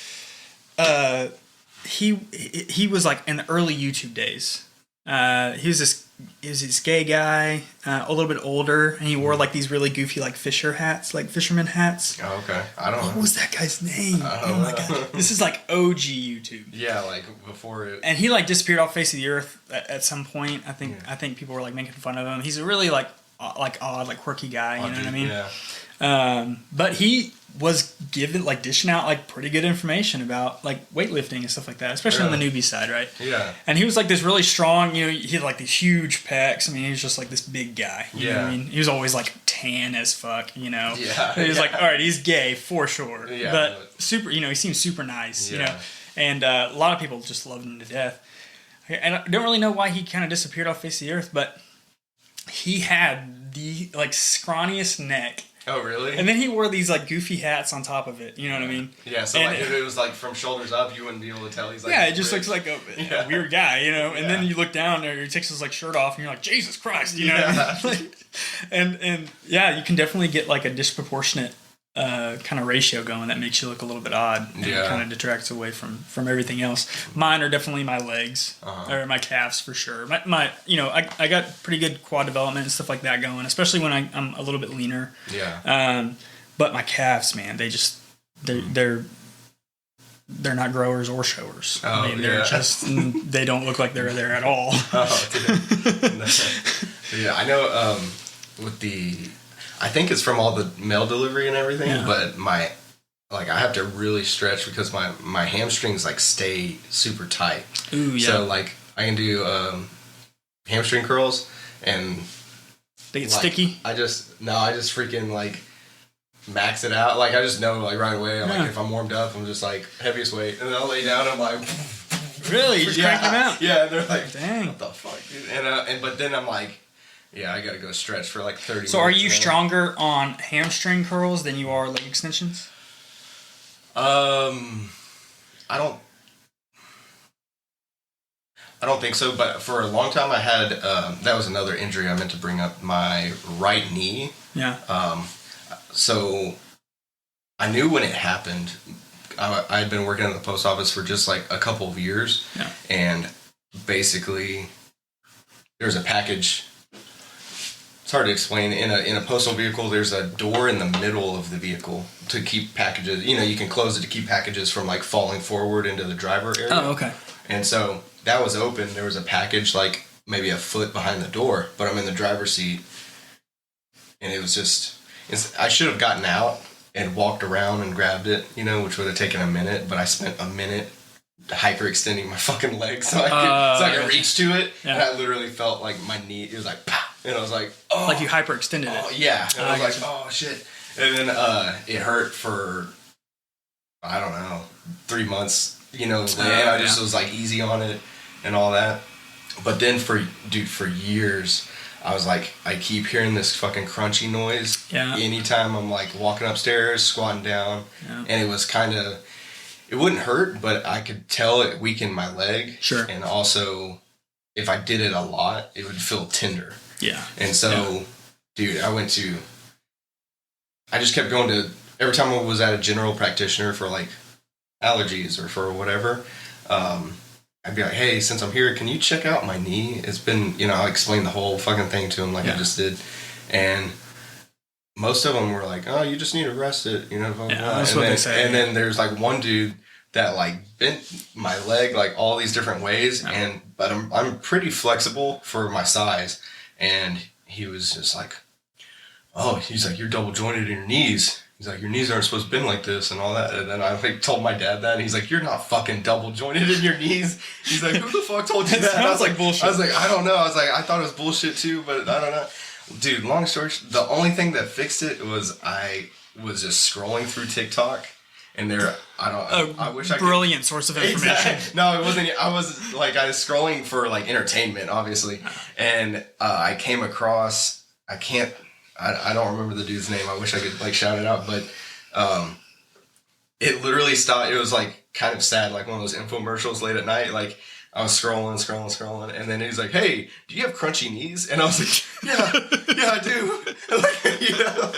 He was like in the early YouTube days. He was this gay guy, a little bit older, and he wore like these really goofy like fisherman hats. Oh, okay. I don't know. What was that guy's name? Oh my God. This is like OG YouTube. Yeah, like before it. And he like disappeared off the face of the earth at some point. I think people were like making fun of him. He's a really like odd, like quirky guy. You know what I mean? Yeah. But he was dishing out like pretty good information about like weightlifting and stuff like that, especially on the newbie side, right? Yeah. And he was like this really strong, you know, he had like these huge pecs. I mean, he was just like this big guy. You know what I mean? He was always like tan as fuck, you know? Yeah. He was like, all right, he's gay for sure. Yeah. But super, you know, he seems super nice, you know? And a lot of people just loved him to death. And I don't really know why he kind of disappeared off the face of the earth, but he had the like scrawniest neck. Oh, really? And then he wore these like goofy hats on top of it. You know what I mean? Yeah. So like if it was like from shoulders up, you wouldn't be able to tell. He's like it just looks like a weird guy, you know. And then you look down there, he takes his like shirt off, and you're like, Jesus Christ, you know. Yeah. Like, and you can definitely get like a disproportionate kind of ratio going that makes you look a little bit odd and it kind of detracts away from everything else. Mine are definitely my legs or my calves for sure. My you know, I got pretty good quad development and stuff like that going, especially when I'm a little bit leaner. Yeah. But my calves, man, they're not growers or showers. Oh, I mean, they're just they don't look like they're there at all. Oh, yeah, I know. With the I think it's from all the mail delivery and everything, but I have to really stretch because my hamstrings like stay super tight. Ooh, yeah. So like I can do hamstring curls and they get sticky. I just freaking like max it out. Like I just know like right away. I'm like if I'm warmed up, I'm just like heaviest weight, and then I'll lay down. And I'm like, really? You just crank them out? Yeah. And they're like, dang, what the fuck, dude? And but then I'm like. Yeah, I gotta go stretch for like 30 minutes. So are you stronger on hamstring curls than you are leg extensions? I don't think so, but for a long time I had, that was another injury I meant to bring up, my right knee. Yeah. So I knew when it happened, I had been working at the post office for just like a couple of years. Yeah. And basically there's a package. It's hard to explain. In a postal vehicle, there's a door in the middle of the vehicle to keep packages. You know, you can close it to keep packages from like falling forward into the driver area. Oh, okay. And so that was open. There was a package like maybe a foot behind the door, but I'm in the driver's seat, and it was just. I should have gotten out and walked around and grabbed it, you know, which would have taken a minute, but I spent a minute hyperextending my fucking leg so I could reach to it. Yeah. And I literally felt like my knee, it was like, pow, and I was like, oh. Like you hyperextended it. Yeah. And I was like, oh, shit. And then it hurt for, I don't know, 3 months, you know, and I just was like easy on it and all that. But then for years, I was like, I keep hearing this fucking crunchy noise. Yeah. Anytime I'm like walking upstairs, squatting down. Yeah. And it was kind of, it wouldn't hurt, but I could tell it weakened my leg. Sure. And also, if I did it a lot, it would feel tender. Yeah. And so, dude, I just kept going to, every time I was at a general practitioner for like allergies or for whatever, I'd be like, hey, since I'm here, can you check out my knee? It's been, you know, I explained the whole fucking thing to him like I just did. And most of them were like, oh, you just need to rest it, you know. Blah, blah. That's what they say. And then there's like one dude that like bent my leg like all these different ways. But I'm pretty flexible for my size. And he was just like, oh, he's like, you're double jointed in your knees. He's like, your knees aren't supposed to bend like this and all that. And then I like told my dad that, and he's like, you're not fucking double jointed in your knees. He's like, who the fuck told you that? Sounds like bullshit. I was like, I don't know. I was like, I thought it was bullshit too, but I don't know. Dude, long story short, the only thing that fixed it was I was just scrolling through TikTok, and I wish I could. Brilliant source of information. Exactly. No, it wasn't. I was scrolling for like entertainment, obviously, and I came across. I don't remember the dude's name. I wish I could like shout it out, but it literally stopped. It was like kind of sad, like one of those infomercials late at night. Like I was scrolling, and then he's like, "Hey, do you have crunchy knees?" And I was like, "Yeah, I do." Like, you know.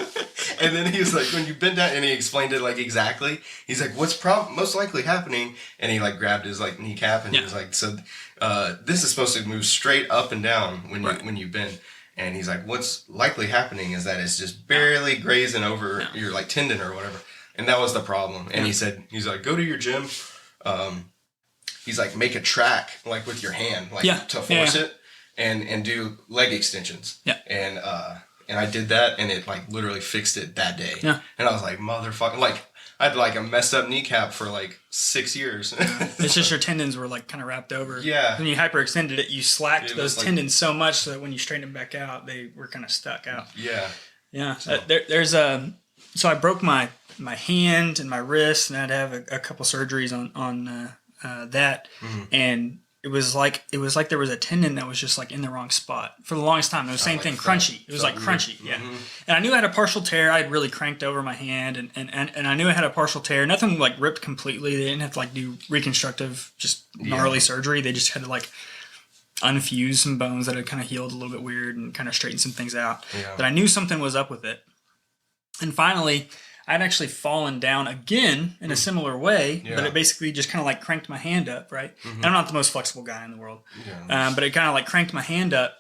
And then he was like, "When you bend down," and he explained it like exactly. He's like, "What's most likely happening?" And he like grabbed his like kneecap, and he was like, "So this is supposed to move straight up and down when you bend." And he's like, what's likely happening is that it's just barely grazing over your like tendon or whatever. And that was the problem. And he's like, go to your gym. He's like, make a track like with your hand, like to force it and do leg extensions. Yeah. And I did that, and it like literally fixed it that day. Yeah. And I was like, motherfucker, like I had like a messed up kneecap for like 6 years. It's just your tendons were like kind of wrapped over. Yeah. When you hyperextended it, you slacked those tendons so much so that when you straightened them back out, they were kind of stuck out. Yeah. Yeah. So, so I broke my hand and my wrist, and I had to have a couple surgeries on that. Mm-hmm. And it was like there was a tendon that was just like in the wrong spot for the longest time. It was the same thing, crunchy. It was like crunchy, yeah. Mm-hmm. And I knew I had a partial tear. I had really cranked over my hand, and I knew I had a partial tear. Nothing like ripped completely. They didn't have to like do reconstructive, just gnarly surgery. They just had to like unfuse some bones that had kind of healed a little bit weird and kind of straighten some things out. Yeah. But I knew something was up with it. And finally, I'd actually fallen down again in a similar way, but it basically just kind of like cranked my hand up, right? Mm-hmm. And I'm not the most flexible guy in the world, but it kind of like cranked my hand up,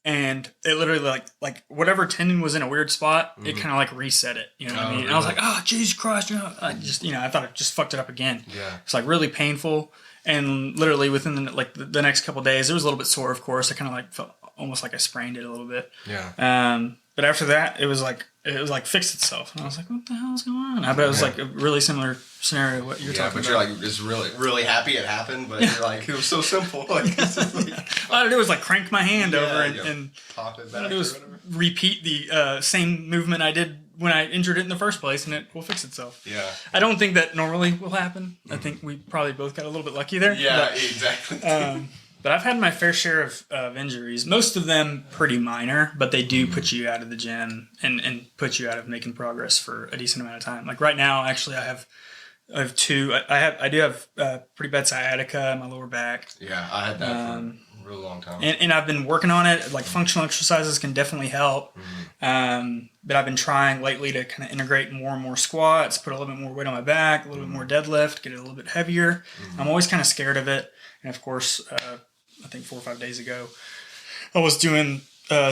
and it literally like whatever tendon was in a weird spot, it kind of like reset it. You know what I mean? Really? And I was like, oh, Jesus Christ! I thought it just fucked it up again. Yeah, it's like really painful, and literally within the next couple of days, it was a little bit sore. Of course, I kind of like felt almost like I sprained it a little bit. Yeah. But after that, it was like fixed itself, and I was like, "What the hell is going on?" But it was like a really similar scenario to what you're talking about. But you're like just really, really happy it happened. But you're like, it was so simple. Like, it's just like, all I had to do was like crank my hand over and pop it back. All I did was repeat the same movement I did when I injured it in the first place, and it will fix itself. Yeah. I don't think that normally will happen. I think we probably both got a little bit lucky there. Yeah, exactly. But I've had my fair share of injuries. Most of them pretty minor, but they do put you out of the gym and put you out of making progress for a decent amount of time. Like right now, actually, I have two. I do have pretty bad sciatica in my lower back. Yeah, I had that for a really long time. And I've been working on it. Like functional exercises can definitely help. Mm-hmm. But I've been trying lately to kind of integrate more and more squats, put a little bit more weight on my back, a little bit more deadlift, get it a little bit heavier. Mm-hmm. I'm always kind of scared of it. And of course, I think 4 or 5 days ago, I was doing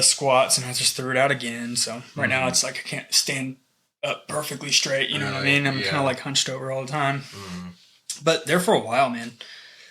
squats and I just threw it out again. So right now it's like I can't stand up perfectly straight. You know what I mean? I'm kind of like hunched over all the time. Mm-hmm. But there for a while, man,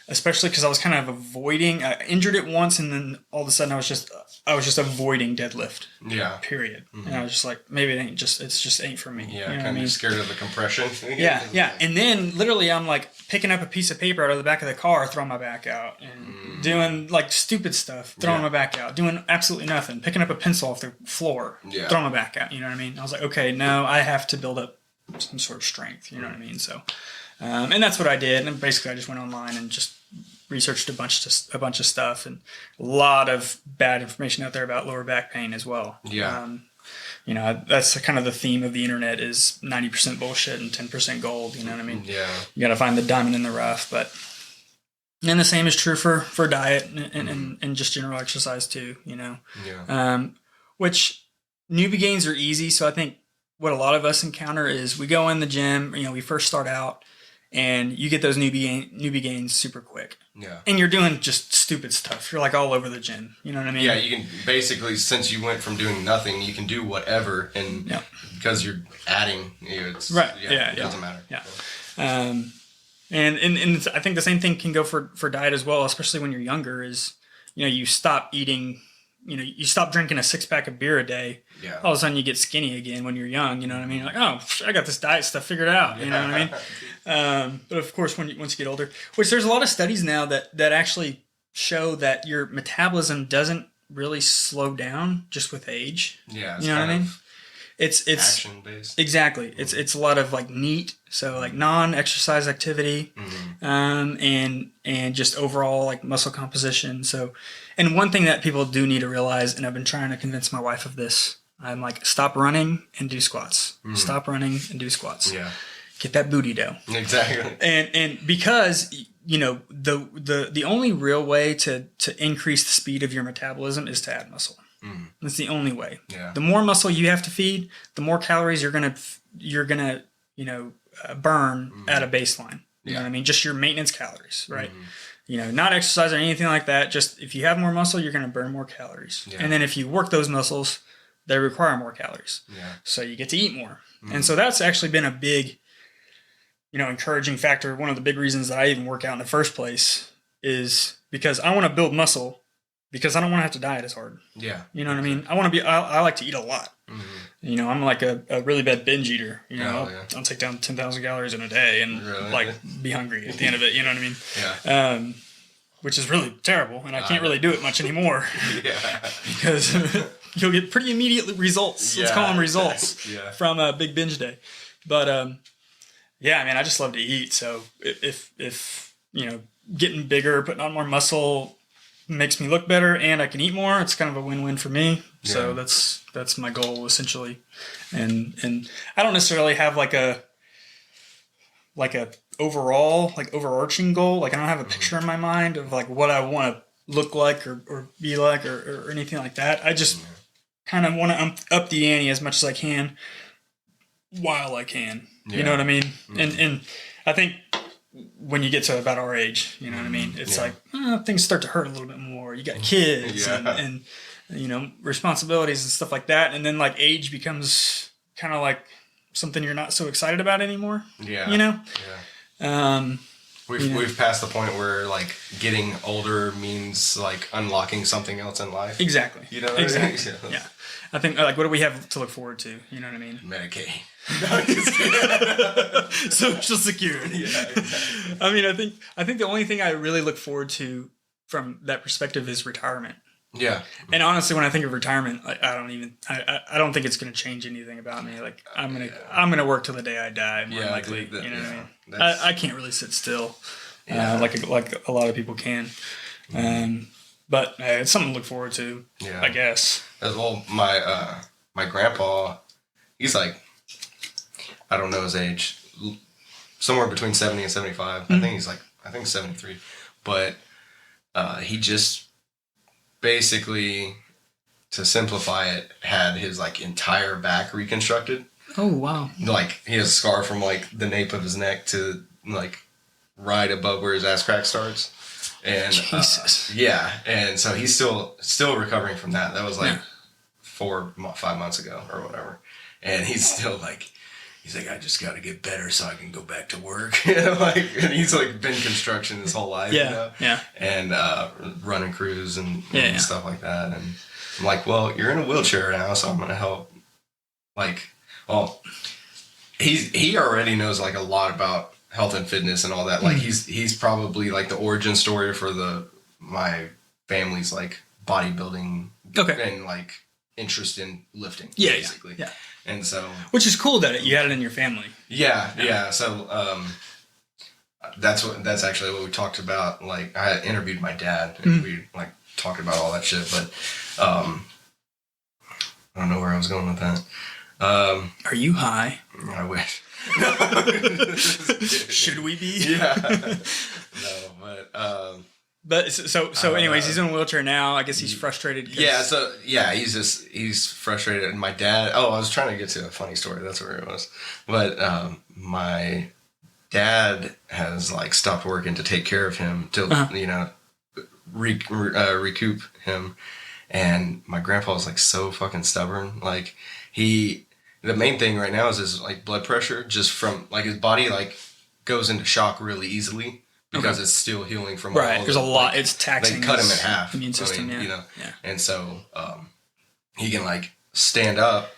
especially because I was kind of avoiding. I injured it once, and then all of a sudden I was just avoiding deadlift. Yeah. Period. And I was just like, maybe it just ain't for me. Yeah, you know kind of scared of the compression. Yeah. And then literally I'm like picking up a piece of paper out of the back of the car, throwing my back out, and doing like stupid stuff, throwing my back out, doing absolutely nothing, picking up a pencil off the floor, throwing my back out. You know what I mean? I was like, okay, no, I have to build up some sort of strength. You know what I mean? So, and that's what I did. And basically I just went online and just researched a bunch of stuff, and a lot of bad information out there about lower back pain as well. Yeah. You know, that's kind of the theme of the internet is 90% bullshit and 10% gold. You know what I mean? Yeah. You got to find the diamond in the rough. But and the same is true for diet and just general exercise too. You know. Yeah. Which newbie gains are easy. So I think what a lot of us encounter is we go in the gym. You know, we first start out, and you get those newbie gains super quick. Yeah. And you're doing just stupid stuff. You're like all over the gym. You know what I mean? Yeah, you can basically, since you went from doing nothing, you can do whatever, and because you're adding, it's right. It doesn't matter. Yeah. And I think the same thing can go for diet as well, especially when you're younger. Is you stop eating. You stop drinking a 6-pack of beer a day. Yeah. All of a sudden you get skinny again when you're young. You know what I mean? Like, oh, I got this diet stuff figured out. You know what I mean? But of course, once you get older, which there's a lot of studies now that actually show that your metabolism doesn't really slow down just with age. Yeah. You know what I mean? It's action based. Exactly. It's a lot of like NEAT, so like non-exercise activity, and just overall like muscle composition. So, and one thing that people do need to realize, and I've been trying to convince my wife of this, I'm like, stop running and do squats. Stop running and do squats. Yeah. Get that booty dough. Exactly. And because the only real way to increase the speed of your metabolism is to add muscle. That's the only way. Yeah. The more muscle you have to feed, the more calories you're gonna burn at a baseline. You know what I mean? Just your maintenance calories, right? Not exercise or anything like that. Just if you have more muscle, you're gonna burn more calories. Yeah. And then if you work those muscles, they require more calories. Yeah. So you get to eat more. And so that's actually been a big, encouraging factor. One of the big reasons that I even work out in the first place is because I want to build muscle. Because I don't want to have to diet as hard. Yeah. You know what I mean? I like to eat a lot. I'm like a really bad binge eater. I'll take down 10,000 calories in a day and be hungry at the end of it. You know what I mean? Yeah. Which is really terrible. And I can't really do it much anymore. Yeah. Because you'll get pretty immediate results. Let's call them results from a big binge day. But, I just love to eat. So if getting bigger, putting on more muscle makes me look better and I can eat more, it's kind of a win-win for me. Yeah. So that's my goal essentially. And I don't necessarily have like a overall like overarching goal. Like I don't have a picture in my mind of like what I want to look like or be like or anything like that. I just kind of want to up the ante as much as I can while I can. You know what I mean? And I think when you get to about our age, you know what I mean? It's like, things start to hurt a little bit more. You got kids and responsibilities and stuff like that. And then like age becomes kind of like something you're not so excited about anymore. Yeah. We've passed the point where like getting older means like unlocking something else in life. Exactly. Exactly. Yeah. I think like, what do we have to look forward to? You know what I mean? Medicaid. Social Security. Yeah, exactly. I mean, I think the only thing I really look forward to from that perspective is retirement. Yeah. And honestly, when I think of retirement, I don't think it's going to change anything about me. Like I'm gonna work till the day I die. More likely. What I mean? I can't really sit still, like a lot of people can. But it's something to look forward to. Yeah. I guess. As well, my grandpa, he's like, I don't know his age, somewhere between 70 and 75. Mm-hmm. I think 73. But he just basically, to simplify it, had his like entire back reconstructed. Oh, wow. Like he has a scar from like the nape of his neck to like right above where his ass crack starts. And Jesus. And so he's still recovering from that. That was like 4-5 months ago or whatever. And he's still like, he's like, I just got to get better so I can go back to work. And he's like been construction his whole life, and running crews and stuff like that. And I'm like, well, you're in a wheelchair now, so I'm gonna help. Like, well, he already knows like a lot about health and fitness and all that. Like he's probably like the origin story for my family's like bodybuilding and like interest in lifting, basically. Yeah. And so, which is cool that you had it in your family. Yeah. So that's actually what we talked about. Like I interviewed my dad and we like talked about all that shit. But I don't know where I was going with that. Are you high? I wish. Should we be? Yeah. No, but so anyways, he's in a wheelchair now. I guess he's frustrated. He's frustrated. And my dad, I was trying to get to a funny story. That's where it was. But my dad has like stopped working to take care of him to, recoup him. And my grandpa was like so fucking stubborn. Like the main thing right now is his like blood pressure, just from like his body like goes into shock really easily because it's still healing from right. There's a lot. It's taxing. They cut him in half. Immune system. And so he can like stand up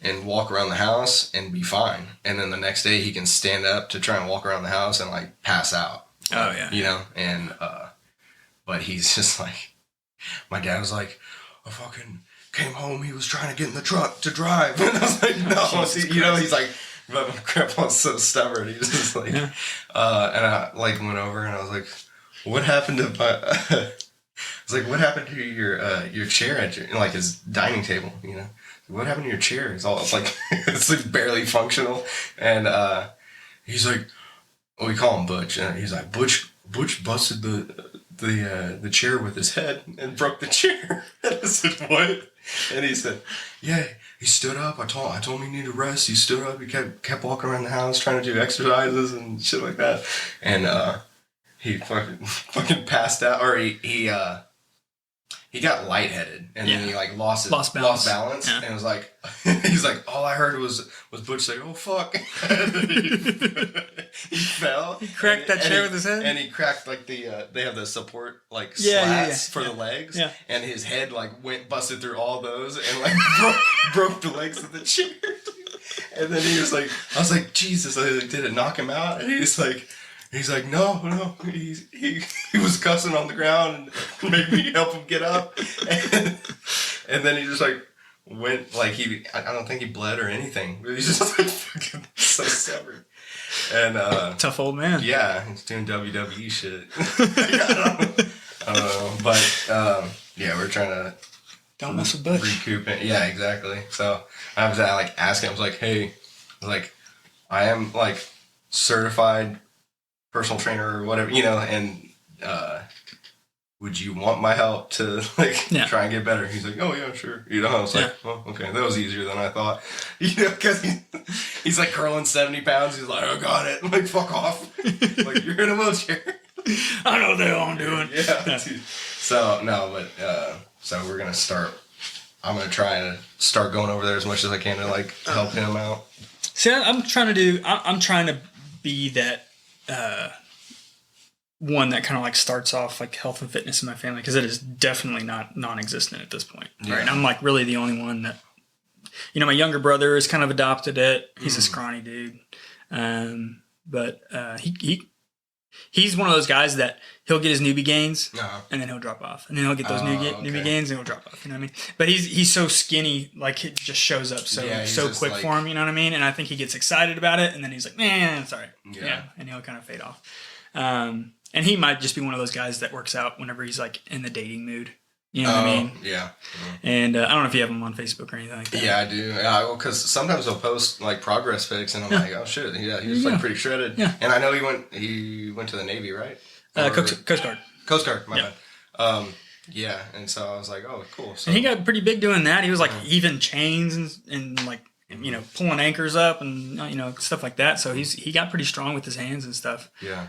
and walk around the house and be fine, and then the next day he can stand up to try and walk around the house and like pass out. And but he's just like, my dad was like, I fucking came home, he was trying to get in the truck to drive. And I was like, no. He's like, but my grandpa's so stubborn. He was just like, and I like went over and I was like, what happened to my, I was like, what happened to your chair at your, like his dining table, What happened to your chair? It's like, it's like barely functional. And he's like, we call him Butch. And he's like, Butch busted the chair with his head and broke the chair. And I said, what? And he said, yeah, he stood up. I told him he needed rest. He stood up. He kept walking around the house trying to do exercises and shit like that. And he fucking passed out, or he got lightheaded, and then he like lost balance, and it was like he's like, all I heard was Butch say, "Oh fuck!" He fell. He cracked that chair with his head, and he cracked like they have the support like slats for the legs, and his head like busted through all those and like broke the legs of the chair. And then he was like, I was like, Jesus, did it knock him out? And he's like, no, he was cussing on the ground and made me help him get up. And then he just like went, like I don't think he bled or anything. He's just like fucking so stubborn. And tough old man. Yeah, he's doing WWE shit. I don't know. But we're trying to don't mess with Butch. Recoup it. Yeah, exactly. So I was like asking, I was like, I am like certified personal trainer or whatever, and would you want my help to like try and get better? He's like, oh yeah, sure. I was like, oh, okay, that was easier than I thought. Because he's like curling 70 pounds. He's like, I got it. I'm like, fuck off. Like, you're in a wheelchair. I know they're all doing. Yeah. So no, but so we're gonna start. I'm gonna try to start going over there as much as I can to like help him out. See, I'm trying to be that one that kind of like starts off like health and fitness in my family, because it is definitely not non-existent at this point. Right. And I'm like really the only one that, my younger brother has kind of adopted it. He's a scrawny dude. But he's one of those guys that he'll get his newbie gains and then he'll drop off, and then he'll get those newbie gains and he'll drop off. You know what I mean? But he's so skinny, like it just shows up so quick for him. You know what I mean? And I think he gets excited about it, and then he's like, "Man, it's all right." Yeah, and he'll kind of fade off. And he might just be one of those guys that works out whenever he's like in the dating mood. You know what I mean? Yeah. And I don't know if you have him on Facebook or anything like that. Yeah, I do. Because sometimes he'll post like progress pics, and I'm like, oh shit, yeah, he was like pretty shredded. Yeah. And I know he went to the Navy, right? Coast Guard. Coast Guard, my bad. Yeah, and so I was like, oh, cool. So, and he got pretty big doing that. He was like even chains and like pulling anchors up and stuff like that. So he got pretty strong with his hands and stuff. Yeah.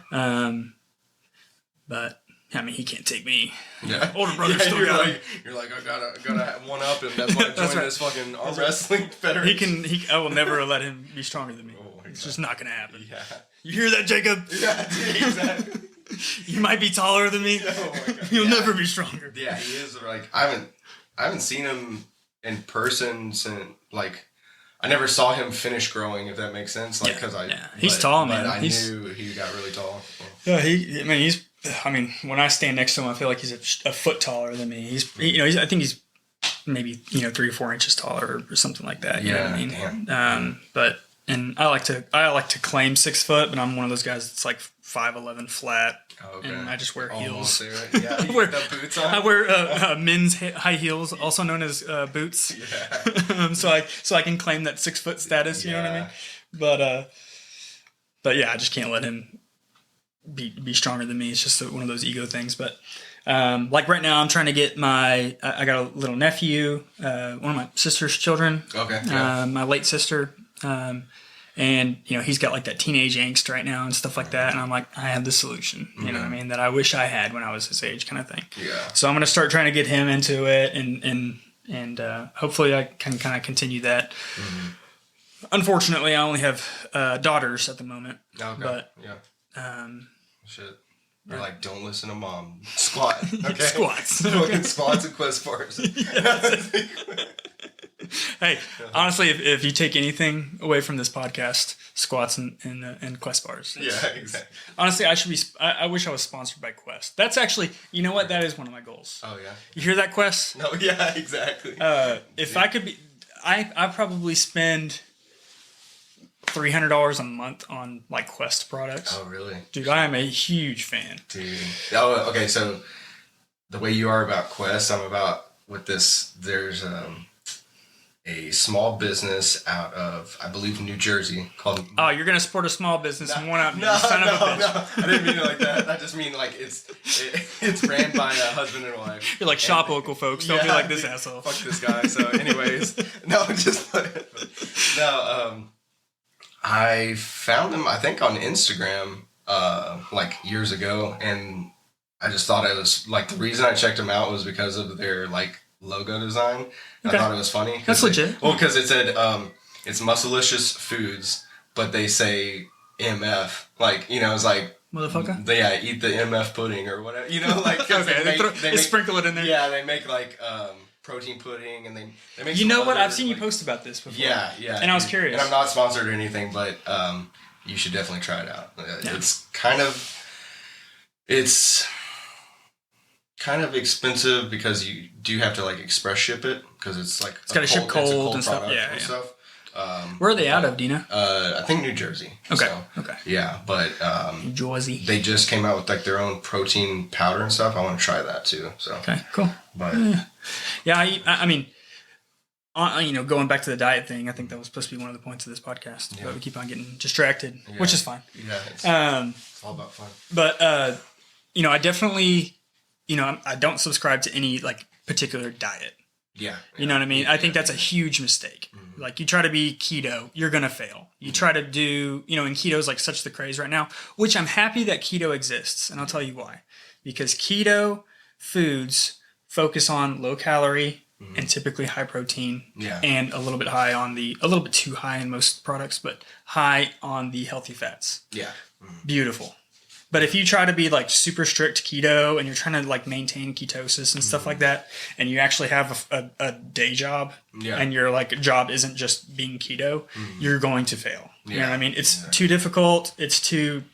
But I mean, he can't take me. Yeah. Older brother still you're got like, him. You're like, I gotta one up him. That's why I joined this fucking arm wrestling federation. I will never let him be stronger than me. Oh It's just not going to happen. Yeah. You hear that, Jacob? Yeah, exactly. You might be taller than me. Oh my God. You'll never be stronger. Yeah, he is like I haven't seen him in person since like I never saw him finish growing, if that makes sense. Like because he's tall, man. But I knew he got really tall. Yeah, I mean, when I stand next to him, I feel like he's a foot taller than me. I think he's maybe 3 or 4 inches taller or something like that. You know what I mean? Damn. And I like to claim 6 foot, but I'm one of those guys that's like 5'11" flat. Oh, okay. And I just wear heels. There, right? Yeah, you wear the boots on. I wear men's high heels, also known as boots. Yeah. so I can claim that 6 foot status. You know what I mean? But yeah, I just can't let him be stronger than me. It's just one of those ego things. But like right now, I'm trying to get I got a little nephew, one of my sister's children. Okay. Yeah. My late sister. And he's got like that teenage angst right now and stuff like that, and I'm like, I have the solution, you know what I mean, that I wish I had when I was his age, kind of thing. Yeah. So I'm gonna start trying to get him into it, and hopefully I can kind of continue that. Mm-hmm. Unfortunately, I only have daughters at the moment. Okay. But shit. You're like, don't listen to mom. Squat. Okay. Squats. Fucking squats and quest bars. Hey, honestly, if you take anything away from this podcast, squats and Quest bars. Yeah, exactly. Honestly, I wish I was sponsored by Quest. That's actually, you know what? That is one of my goals. Oh yeah. You hear that, Quest? No, yeah, exactly. If I could be, I probably spend $300 a month on like Quest products. Oh really? Dude, I am a huge fan. Dude. Oh, okay. So the way you are about Quest, I'm about with this. There's a small business out of, I believe, New Jersey called. Oh, you're gonna support a small business and one out. No, son of a bitch. No, I didn't mean it like that. I just mean like it's ran by a husband and wife. You're like, shop local folks. Don't be like this asshole. Fuck this guy. So, anyways, no, just no. I found them, I think, on Instagram, like years ago, and I just thought it was like the reason I checked them out was because of their like logo design. Okay. I thought it was funny. That's legit. Well, because it said it's Muscalicious Foods, but they say MF. Like, it's like motherfucker. They eat the MF pudding or whatever. Like okay, they sprinkle it in there. Yeah, they make like protein pudding, and they make. You know what? I've seen you post about this before. Yeah. And I was curious. And I'm not sponsored or anything, but you should definitely try it out. Yeah. It's kind of expensive because you do have to like express ship it because it's like it's got to ship cold and stuff. Yeah. Stuff. Where are they out of, do you know? I think New Jersey. Okay. So, okay. Yeah, but New Jersey. They just came out with like their own protein powder and stuff. I want to try that too. So okay, cool. But I mean, going back to the diet thing, I think that was supposed to be one of the points of this podcast, but we keep on getting distracted, which is fine. Yeah, it's all about fun. But I definitely, I don't subscribe to any like particular diet. Yeah. You know what I mean? I think that's a huge mistake. Mm-hmm. Like, you try to be keto, you're going to fail. You try to do, and keto is like such the craze right now, which I'm happy that keto exists. And I'll tell you why. Because keto foods focus on low calorie and typically high protein and a little bit too high in most products, but high on the healthy fats. Yeah. Beautiful. But if you try to be like super strict keto and you're trying to like maintain ketosis and stuff like that, and you actually have a day job and your like job isn't just being keto, you're going to fail. You know what I mean? It's too difficult. It's too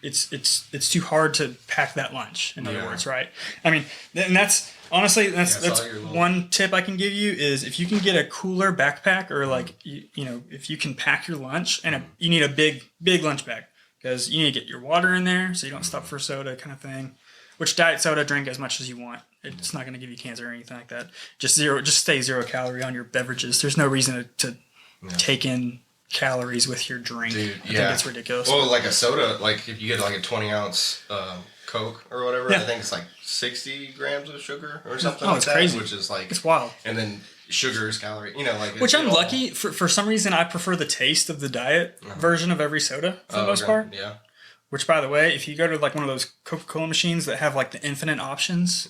hard to pack that lunch, in other words, right? I mean, and that's honestly, that's one tip I can give you is if you can get a cooler backpack or like, if you can pack your lunch and you need a big lunch bag. Because you need to get your water in there so you don't stop for soda kind of thing. Which diet soda, drink as much as you want. It's not going to give you cancer or anything like that. Just stay 0 calorie on your beverages. There's no reason to take in calories with your drink. Dude, I think it's ridiculous. Well, like a soda, like if you get like a 20-ounce Coke or whatever, I think it's like 60 grams of sugar or something like that. Crazy. Which is like... It's wild. And then sugar is calorie, like... Which I'm lucky, for some reason I prefer the taste of the diet version of every soda for the most part. Yeah. Which, by the way, if you go to like one of those Coca-Cola machines that have like the infinite options,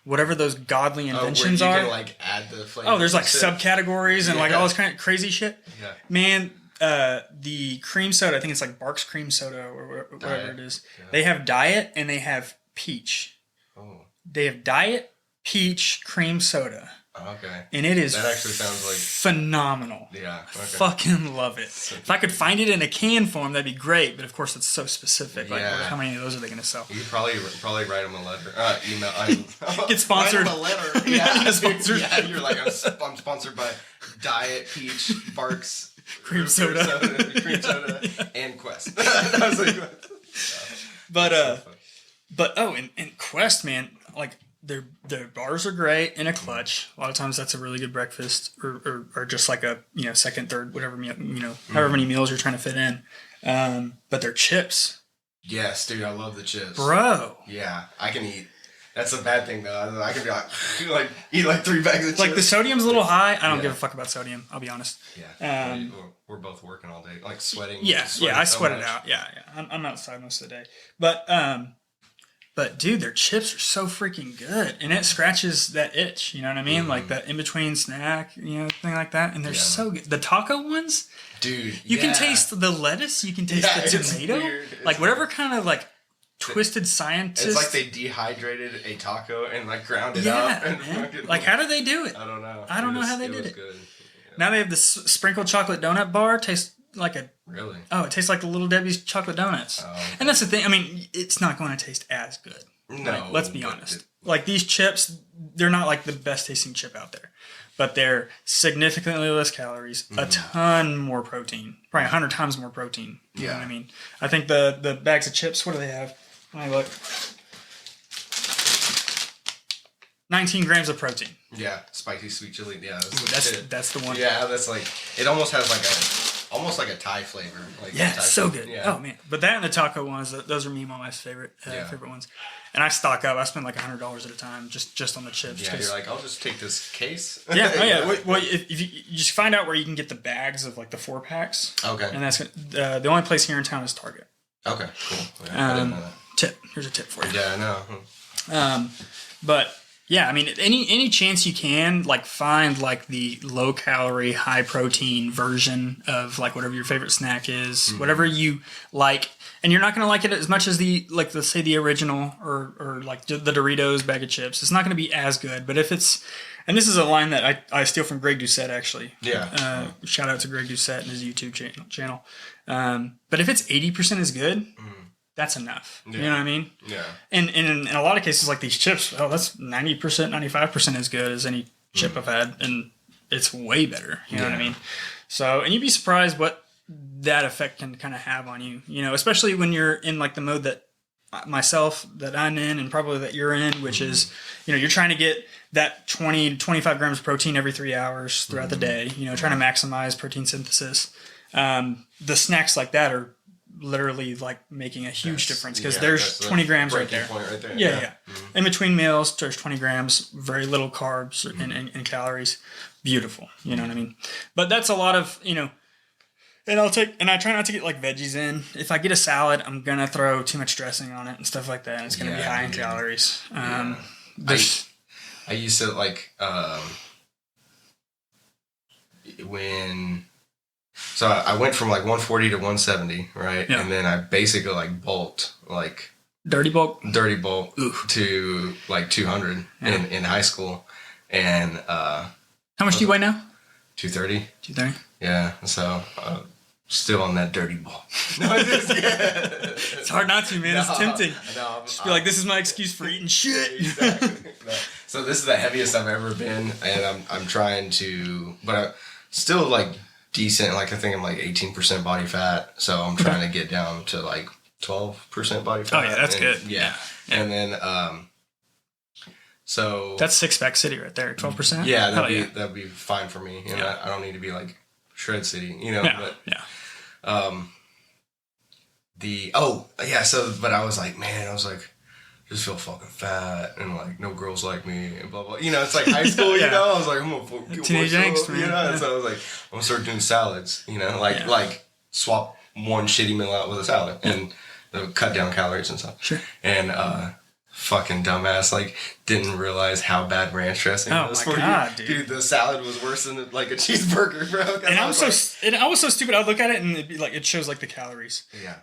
whatever those godly inventions where you are, can like add the flavor. Oh, there's like subcategories and like all this kind of crazy shit. Yeah. Man, the cream soda, I think it's like Barks cream soda or whatever it is. Yeah. They have diet and they have peach. Oh. They have diet, peach, cream soda. Okay. And it is that actually sounds like phenomenal. Yeah. Okay. Fucking love it. If I could find it in a can form, that'd be great. But of course, it's so specific. Like, how many of those are they going to sell? You probably write them a letter, email. Get sponsored. Write them a letter. Yeah. Get sponsored. Yeah. You're like, I'm sponsored by Diet Peach Barks cream soda, and Quest. That was like, but and Quest, man, like. Their bars are great in a clutch. A lot of times that's a really good breakfast or just like a, second, third, whatever meal, however many meals you're trying to fit in. But their chips. Yes, dude, I love the chips. Bro. Yeah, I can eat. That's a bad thing though. I can be like eat like 3 bags of chips. Like the sodium's a little high. I don't give a fuck about sodium, I'll be honest. Yeah. We're both working all day, like sweating. Yeah, I sweat it out. Yeah. I'm outside most of the day. But dude, their chips are so freaking good, and it scratches that itch. You know what I mean? Like that in between snack, thing like that. And they're so good. The taco ones, dude. You can taste the lettuce. You can taste the tomato. Like whatever kind of like twisted scientist. It's like they dehydrated a taco and like ground it up. And like how do they do it? I don't know. I don't know how they did it. Good. Yeah. Now they have this sprinkled chocolate donut bar. Tastes like a really. Oh, it tastes like the Little Debbie's chocolate donuts. Oh, okay. And that's the thing. I mean, it's not going to taste as good. No, like, let's be honest. Like these chips, they're not like the best tasting chip out there, but they're significantly less calories, a ton more protein, probably 100 times more protein. You know what I mean? I think the bags of chips. What do they have? When I look, 19 grams of protein. Yeah, spicy sweet chili. Yeah, that's the one. Yeah, that's like it almost has like almost like a Thai flavor. Like it's so good. Yeah. Oh man, but that and the taco ones, those are me and my wife's favorite ones. And I stock up. I spend like $100 at a time just on the chips. Yeah, you're like, I'll just take this case. Yeah, oh yeah. Well, if you just find out where you can get the bags of like the 4-packs. Okay. And that's the only place here in town is Target. Okay, cool. Yeah, I didn't know that. Tip. Here's a tip for you. Yeah, I know. But yeah, I mean, any chance you can, like, find like the low calorie, high protein version of like whatever your favorite snack is, whatever you like, and you're not going to like it as much as the like let's say the original or like the Doritos bag of chips. It's not going to be as good, but if it's, and this is a line that I steal from Greg Doucette actually. Yeah. Shout out to Greg Doucette and his YouTube channel. But if it's 80% as good. That's enough. Yeah. You know what I mean? Yeah. And in a lot of cases, like these chips, that's 90%, 95% as good as any chip I've had, and it's way better. You know what I mean? So, and you'd be surprised what that effect can kind of have on you. You know, especially when you're in like the mode that I'm in, and probably that you're in, which is, you're trying to get that 20 to 25 grams of protein every 3 hours throughout the day. Trying to maximize protein synthesis. The snacks like that are literally like making a huge difference because there's 20 grams right there. Yeah. In between meals, there's 20 grams, very little carbs and calories. Beautiful. You know what I mean? But that's a lot of, and I try not to get like veggies in. If I get a salad, I'm going to throw too much dressing on it and stuff like that. And it's going to be high in calories. I used to like, so I went from like 140 to 170, right? Yeah. And then I basically like bulked, like dirty bulk to like 200 in high school. And how much do you weigh now? 230. 230. Yeah. So still on that dirty bulk. No, it's hard not to, man. It's tempting. Just be like, this is my excuse for eating shit. Exactly. So this is the heaviest I've ever been, and I'm trying to, but I still like. Decent, like I think I'm like 18% body fat, so I'm trying to get down to like 12% body fat. Oh yeah, that's good. Yeah. And then so that's 6-pack city right there, 12%. Yeah, that'd be fine for me. I don't need to be like shred city, but but I was like, man, I just feel fucking fat and like no girls like me and blah blah. It's like high school, I was like, I'm gonna teenage angst, man. So I was like, I'm gonna start doing salads, like swap one shitty meal out with a salad, and cut down calories and stuff. Sure. And fucking dumbass, like, didn't realize how bad ranch dressing was for God, you. dude. The salad was worse than like a cheeseburger, bro. And I was so stupid. I'd look at it and it'd be like, it shows like the calories. Yeah.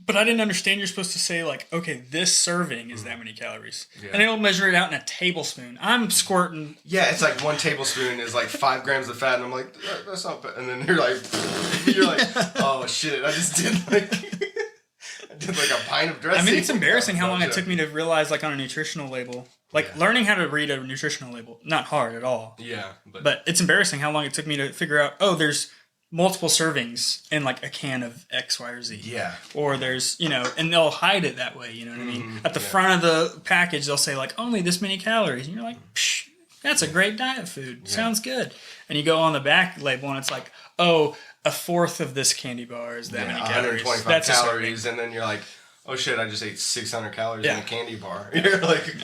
But I didn't understand you're supposed to say like, okay, this serving is that many calories. Yeah. And it'll measure it out in a tablespoon. I'm squirting. Yeah, it's like 1 tablespoon is like 5 grams of fat, and I'm like, that's not bad. And then you're like, oh shit, I just did like a pint of dressing. I mean, it's embarrassing how long it took me to realize, like, on a nutritional label, like learning how to read a nutritional label, not hard at all. Yeah, but it's embarrassing how long it took me to figure out, oh, there's multiple servings in like a can of X, Y, or Z. Yeah. Or there's, and they'll hide it that way, you know what I mean? At the front of the package, they'll say like, only this many calories. And you're like, psh, that's a great diet food. Yeah. Sounds good. And you go on the back label and it's like, oh, a fourth of this candy bar is that many calories. 125 that's calories. And then you're like, oh shit, I just ate 600 calories in a candy bar. You're like,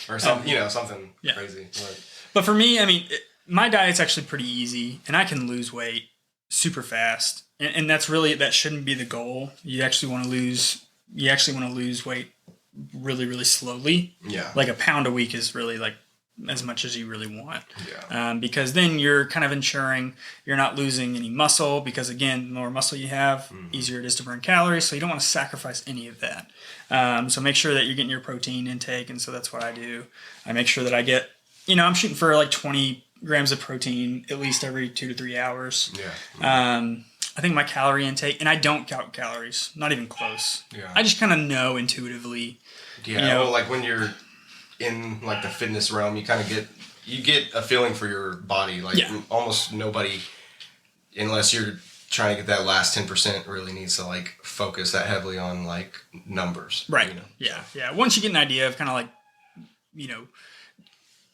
or something, something crazy. But for me, I mean, my diet's actually pretty easy and I can lose weight super fast, and that shouldn't be the goal. You actually want to lose weight really, really slowly. Yeah, like a pound a week is really like as much as you really want. Yeah, because then you're kind of ensuring you're not losing any muscle, because again, the more muscle you have, easier it is to burn calories. So you don't want to sacrifice any of that. So make sure that you're getting your protein intake, and so that's what I do. I make sure that I get, I'm shooting for like 20 grams of protein at least every 2 to 3 hours. Yeah. I think my calorie intake, and I don't count calories, not even close. Yeah. I just kind of know intuitively. Yeah. Well, like when you're in like the fitness realm, you kind of get a feeling for your body. Like almost nobody, unless you're trying to get that last 10%, really needs to like focus that heavily on like numbers. Right. Yeah. Yeah. Once you get an idea of kind of like,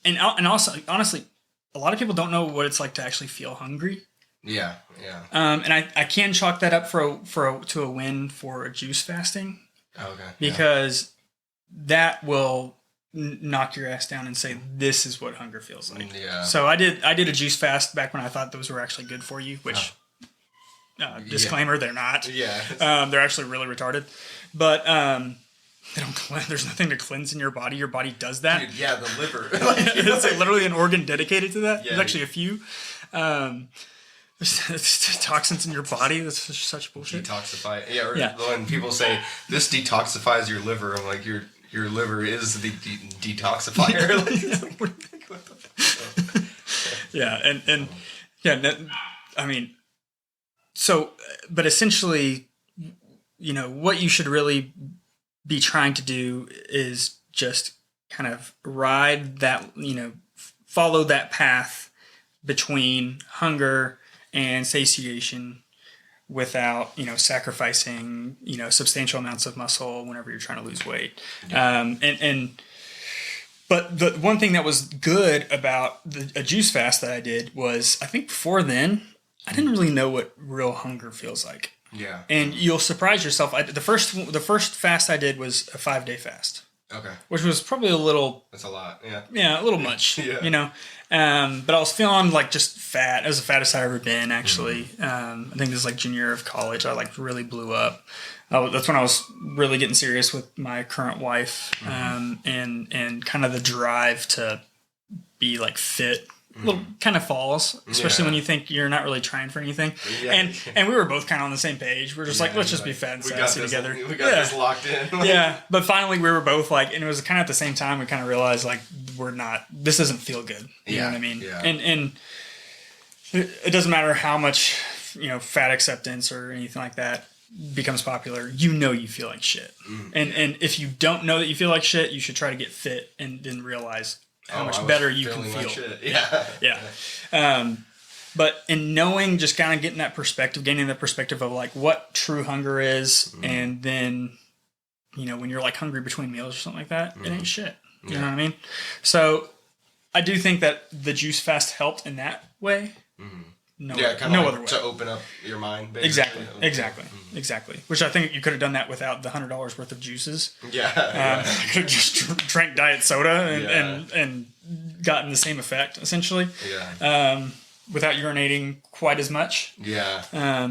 and also honestly, a lot of people don't know what it's like to actually feel hungry. Yeah, yeah. And I can chalk that up to a win for a juice fasting. Okay. Because that will knock your ass down and say, this is what hunger feels like. Yeah. So I did a juice fast back when I thought those were actually good for you, which disclaimer, they're not. Yeah. They're actually really retarded. But they don't cleanse. There's nothing to cleanse in your body. Your body does that. Dude, yeah, the liver. It's like literally an organ dedicated to that. Yeah, There's actually a few. There's toxins in your body. That's such bullshit. Detoxify. Yeah. When people say this detoxifies your liver, I'm like, your liver is the detoxifier. I mean, so, but essentially, what you should really be trying to do is just kind of ride that, follow that path between hunger and satiation without, sacrificing, substantial amounts of muscle whenever you're trying to lose weight. Yeah. But the one thing that was good about a juice fast that I did was, I think before then, I didn't really know what real hunger feels like. Yeah. And you'll surprise yourself. The first fast I did was a 5-day fast. Okay. Which was probably a little... That's a lot, yeah. Yeah, a little much, but I was feeling like just fat. It was the fattest I ever been, actually. I think this was like junior year of college. I like really blew up. That's when I was really getting serious with my current wife, and kind of the drive to be like fit. Little kind of falls, especially when you think you're not really trying for anything. Yeah. And we were both kind of on the same page. We're just like, let's just be fat and sassy together. We got this locked in. Yeah. But finally we were both like, and it was kind of at the same time we kind of realized like this doesn't feel good. You know what I mean? Yeah. And it doesn't matter how much, fat acceptance or anything like that becomes popular. You feel like shit. And if you don't know that you feel like shit, you should try to get fit and then realize how much better you can feel. Yeah. But in knowing, just kind of getting that perspective of like what true hunger is, and then, when you're like hungry between meals or something like that, it ain't shit. You know what I mean? So I do think that the juice fast helped in that way. No other way. To open up your mind, basically. Exactly. Which I think you could have done that without the $100 worth of juices. Yeah. I could have just drank diet soda and gotten the same effect, essentially. Yeah. Without urinating quite as much. Yeah. That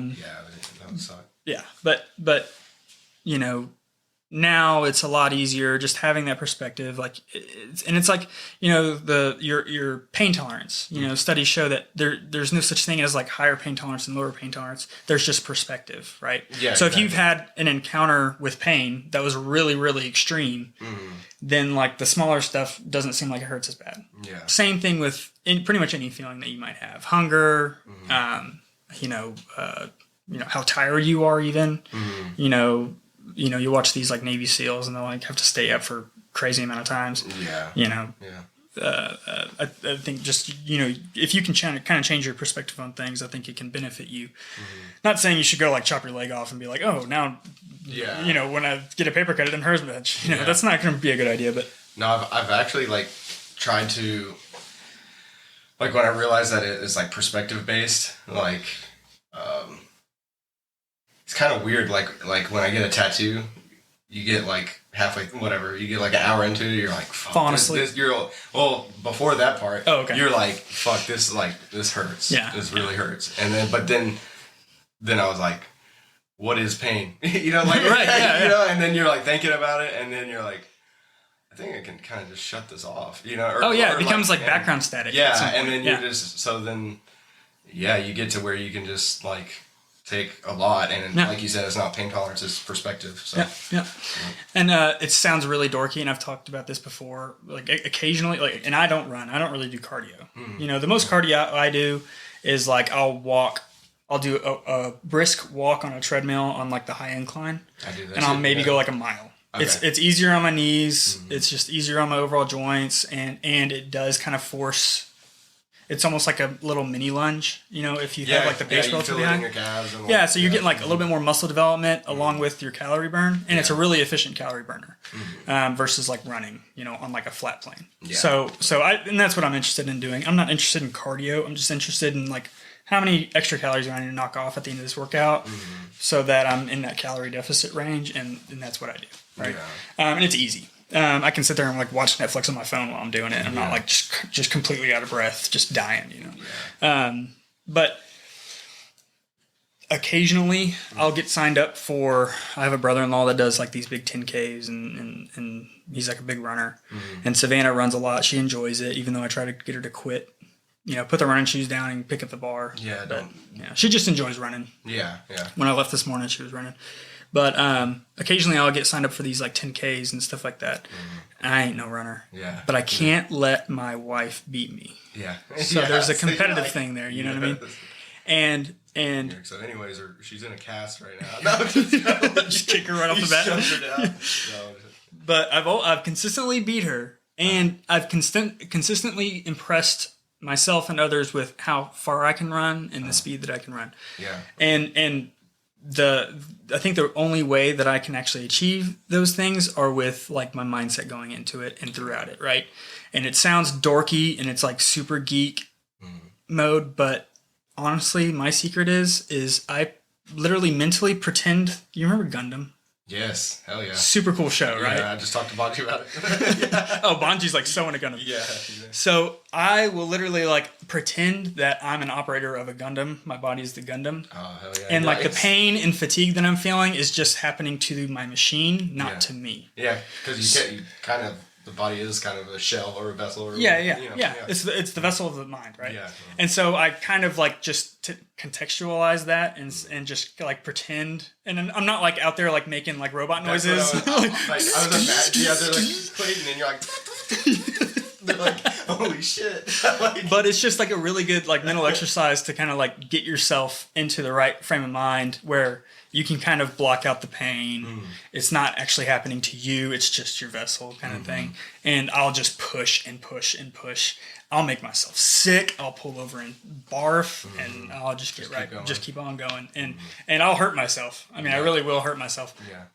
would suck. Yeah. But now it's a lot easier just having that perspective. Like, it's like, your pain tolerance. Studies show that there's no such thing as like higher pain tolerance and lower pain tolerance. There's just perspective, right? Yeah. So if you've had an encounter with pain that was really, really extreme, then like the smaller stuff doesn't seem like it hurts as bad. Yeah. Same thing with pretty much any feeling that you might have. Hunger, how tired you are even, you watch these like Navy SEALs and they'll like have to stay up for crazy amount of times. Yeah. I think just, if you can kind of change your perspective on things, I think it can benefit you. Not saying you should go like chop your leg off and be like, oh, now, when I get a paper cut, it doesn't hurt as much. That's not going to be a good idea. But no, I've actually like tried to, like when I realized that it is like perspective based, like, it's kind of weird. Like when I get a tattoo, you get like halfway, whatever, you get like an hour into it, you're like, fuck, honestly, before that part, you're like, fuck, this hurts. Yeah. This really hurts. And then I was like, what is pain? Right, and then you're like thinking about it, and then you're like, I think I can kind of just shut this off, it becomes like background static. Yeah, and then you're just, so then, you get to where you can just like take a lot, and like you said, it's not pain tolerance, it's perspective. So and it sounds really dorky, and I've talked about this before, like occasionally, like, and I don't really do cardio. The most cardio I do is like I'll do a brisk walk on a treadmill on like the high incline. I do that, and I'll maybe go like a mile. Okay. It's easier on my knees. It's just easier on my overall joints, and it does kind of force. It's almost like a little mini lunge, if you have like the base relatively high. So you're getting like a little bit more muscle development along with your calorie burn, and it's a really efficient calorie burner versus like running, on like a flat plane. Yeah. So and that's what I'm interested in doing. I'm not interested in cardio. I'm just interested in like how many extra calories do I need to knock off at the end of this workout so that I'm in that calorie deficit range, and that's what I do, right? Yeah. And it's easy. I can sit there and like watch Netflix on my phone while I'm doing it. I'm not like just completely out of breath, just dying, But occasionally I'll get signed up for. I have a brother-in-law that does like these big 10Ks, and he's like a big runner. And Savannah runs a lot. She enjoys it, even though I try to get her to quit. Put the running shoes down and pick up the bar. She just enjoys running. Yeah. When I left this morning, she was running. But occasionally I'll get signed up for these like 10Ks and stuff like that. I ain't no runner. Yeah. But I can't let my wife beat me. Yeah. So there's a competitive thing there, you know what I mean? And so anyways, she's in a cast right now. No, just kick her right off the bat. Her down. But I've consistently beat her, and I've consistently impressed myself and others with how far I can run and the speed that I can run. Yeah. And I think the only way that I can actually achieve those things are with like my mindset going into it and throughout it, right? And it sounds dorky and it's like super geek mode, but honestly, my secret is I literally mentally pretend. You remember Gundam? Yes, hell yeah. Super cool show, right? Yeah, I just talked to Bonji about it. Oh, Bonji's like so into Gundam. Yeah. So I will literally like pretend that I'm an operator of a Gundam. My body is the Gundam. Oh, hell yeah. And like the pain and fatigue that I'm feeling is just happening to my machine, not to me. Yeah, because you kind of, the body is kind of a shell or a vessel. Or yeah. It's the vessel of the mind, right? Yeah. And so I kind of like just contextualize that and just like pretend. And I'm not like out there like making like robot noises. I was imagining, they're like Clayton, and you're like, they're like, holy shit. But it's just like a really good like mental exercise to kind of like get yourself into the right frame of mind where you can kind of block out the pain. It's not actually happening to you. It's just your vessel kind of thing. And I'll just push and push and push. I'll make myself sick. I'll pull over and barf, and I'll just keep on going. And I'll hurt myself. I mean, I really will hurt myself. Yeah.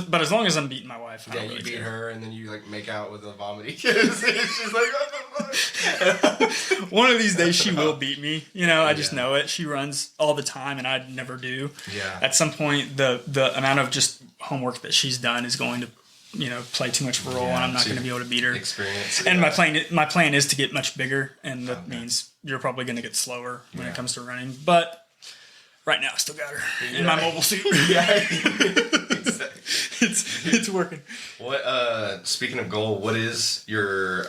But as long as I'm beating my wife, I don't really you beat care. her, and then you like make out with a vomiting kiss. She's like, what the fuck? One of these days she will beat me. I just know it. She runs all the time, and I never do. Yeah. At some point, the amount of just homework that she's done is going to, play too much of a role, and I'm not going to be able to beat her. Experience. And my plan is to get much bigger, and that means you're probably going to get slower when it comes to running. But right now, I still got her in my mobile suit. Yeah. Exactly. It's working. What? Speaking of goal, what is your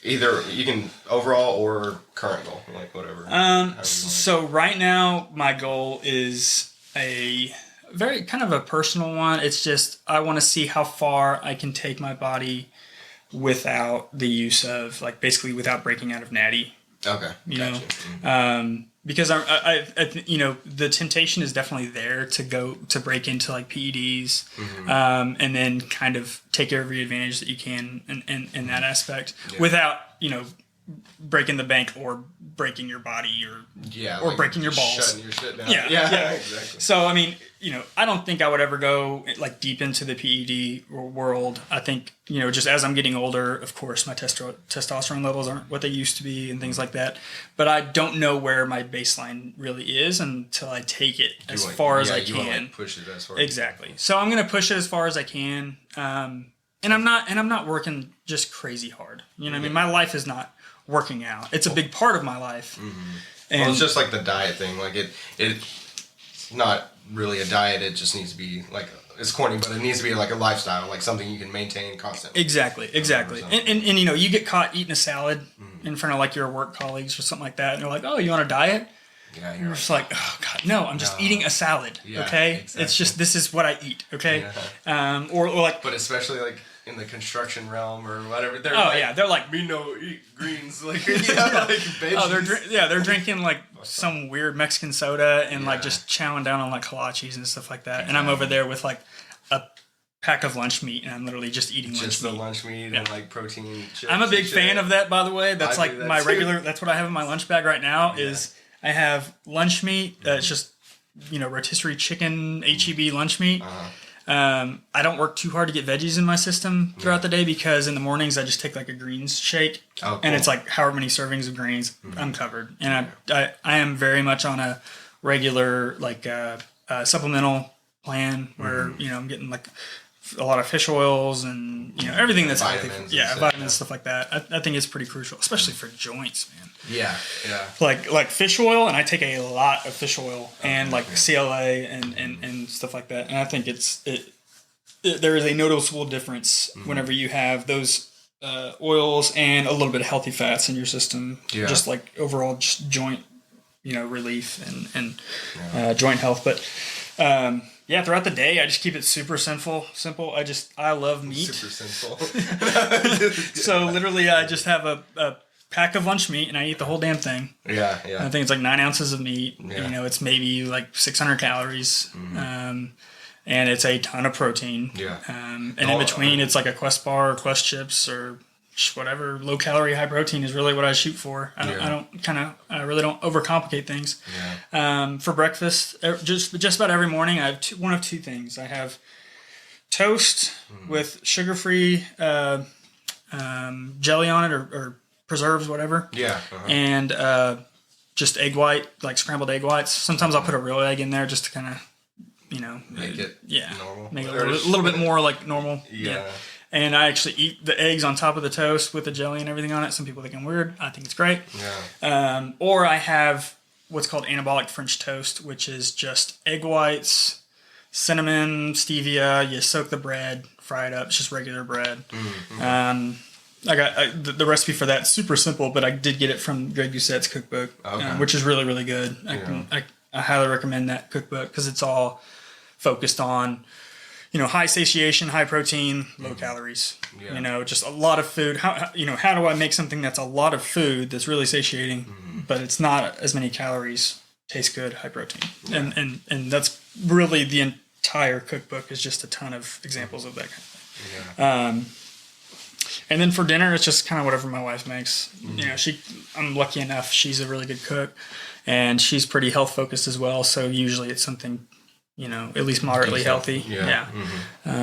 either you can overall or current goal, like whatever. So right now my goal is a very kind of a personal one. It's just I want to see how far I can take my body without the use of like basically without breaking out of natty. Okay. You gotcha. know, Mm-hmm. because I you know, the temptation is definitely there to go to break into like PEDs, and then kind of take every advantage that you can in that aspect without, you know, breaking the bank or breaking your body or like breaking your balls. Shutting your shit down. Yeah. Exactly. So I mean, you know, I don't think I would ever go like deep into the PED world. I think, you know, just as I'm getting older, of course, my testosterone levels aren't what they used to be and things like that. But I don't know where my baseline really is until I take it as far as I can. Want to, like, push it as far exactly. So I'm gonna push it as far as I can. And I'm not working just crazy hard. You know what I mean? My life is not working out. It's a big part of my life. And well, it's just like the diet thing. Like it's not really a diet. It just needs to be like, it's corny, but it needs to be like a lifestyle, like something you can maintain constantly. Exactly. And you know, you get caught eating a salad in front of like your work colleagues or something like that, and they're like, "Oh, you on a diet?" Yeah, and you're just like, "Oh God, no! I'm just eating a salad." Yeah, okay, exactly. It's just this is what I eat. Okay, or like, but especially like in the construction realm or whatever. They're they're like, we know eat greens, like like veggies. Oh, they're drinking like some weird Mexican soda and like just chowing down on like kolaches and stuff like that. Exactly. And I'm over there with like a pack of lunch meat, and I'm literally just eating lunch meat and like protein chips. I'm a big fan of that, by the way. That's like my regular. That's what I have in my lunch bag right now. Is I have lunch meat. It's just, you know, rotisserie chicken HEB lunch meat. I don't work too hard to get veggies in my system throughout the day because in the mornings I just take like a greens shake, and it's like however many servings of greens, I'm covered. And I am very much on a regular like supplemental plan where you know I'm getting like a lot of fish oils and, you know, everything that's vitamins healthy. Vitamins, stuff like that. I think it's pretty crucial, especially for joints, man. Yeah. Like fish oil, and I take a lot of fish oil and like CLA and stuff like that. And I think there is a noticeable difference whenever you have those oils and a little bit of healthy fats in your system. Yeah. Just like overall just joint, you know, relief and joint health. But throughout the day, I just keep it super simple. I love meat. Super simple. So literally, I just have a pack of lunch meat, and I eat the whole damn thing. Yeah. I think it's like 9 ounces of meat. Yeah. You know, it's maybe like 600 calories. And it's a ton of protein. Yeah. And in between, it's like a Quest bar or Quest chips or whatever. Low calorie, high protein is really what I shoot for. I really don't overcomplicate things. Yeah. For breakfast, just about every morning, I have one of two things. I have toast with sugar-free jelly on it or preserves, whatever. Yeah. And just egg white, like scrambled egg whites. Sometimes I'll put a real egg in there just to kind of, you know, make it normal. Make it a little bit more like normal. Yeah. And I actually eat the eggs on top of the toast with the jelly and everything on it. Some people think I'm weird. I think it's great. Yeah. Or I have what's called anabolic French toast, which is just egg whites, cinnamon, stevia. You soak the bread, fry it up. It's just regular bread. I got the recipe for that. Super simple, but I did get it from Greg Doucette's cookbook, which is really, really good. I highly recommend that cookbook because it's all focused on, you know, high satiation, high protein, low calories. Yeah. You know, just a lot of food. How do I make something that's a lot of food that's really satiating, but it's not as many calories, tastes good, high protein, and that's really the entire cookbook is just a ton of examples of that kind of thing. Yeah. And then for dinner, it's just kind of whatever my wife makes. You know, I'm lucky enough; she's a really good cook, and she's pretty health focused as well. So usually it's something, you know, at least moderately healthy. Yeah.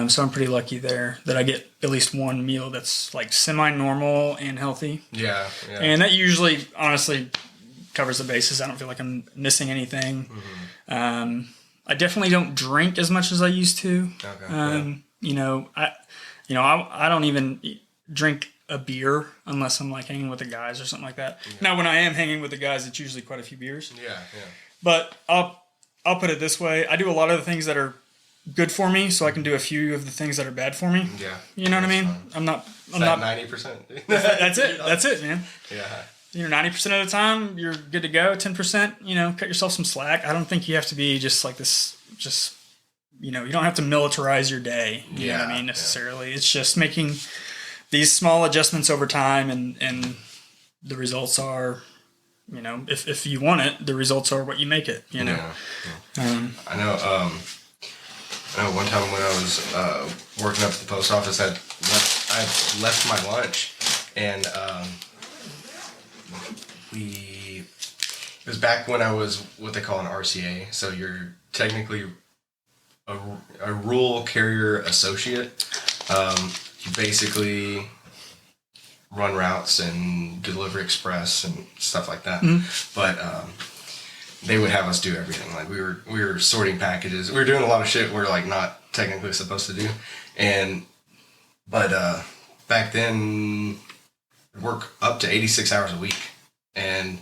So I'm pretty lucky there that I get at least one meal that's like semi-normal and healthy. Yeah. And that usually, honestly, covers the bases. I don't feel like I'm missing anything. I definitely don't drink as much as I used to. Okay. I don't even drink a beer unless I'm like hanging with the guys or something like that. Yeah. Now, when I am hanging with the guys, it's usually quite a few beers. Yeah. But I'll put it this way. I do a lot of the things that are good for me, so I can do a few of the things that are bad for me. Yeah. You know what I mean? Fine. I'm not 90%. That's it. That's it, man. Yeah. 90% of the time you're good to go. 10%, cut yourself some slack. I don't think you have to be just like this. Just you don't have to militarize your day. You know what I mean? Necessarily, it's just making these small adjustments over time, and the results are, if you want it, the results are what you make it. I know. I know. One time when I was working up at the post office, I left my lunch, and it was back when I was what they call an RCA. So you're technically a rural carrier associate. You basically run routes and deliver express and stuff like that. But they would have us do everything. Like we were sorting packages. We were doing a lot of shit we're like not technically supposed to do. But back then, I'd work up to 86 hours a week, and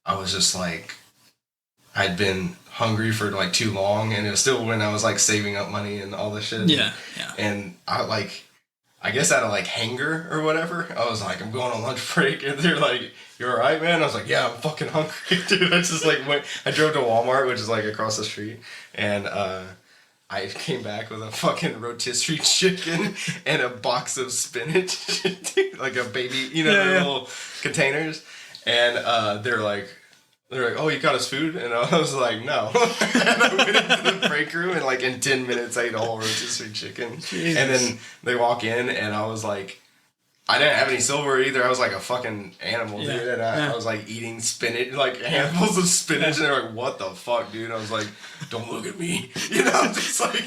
I was just like, I'd been hungry for like too long, and it was still when I was like saving up money and all this shit. Yeah. And I guess out of like hanger or whatever, I was like, I'm going on lunch break, and they're like, "You alright, man?" I was like, "Yeah, I'm fucking hungry, dude." I just like I drove to Walmart, which is like across the street, and I came back with a fucking rotisserie chicken and a box of spinach, like a baby, the little containers, and they're like, "Oh, you got us food?" And I was like, "No." And I went into the break room, and like in 10 minutes, I ate a whole rotisserie chicken. Jesus. And then they walk in, and I was like, I didn't have any silverware either. I was like a fucking animal, dude. And I was like eating spinach, like handfuls of spinach, and they're like, "What the fuck, dude?" I was like, "Don't look at me." Just like...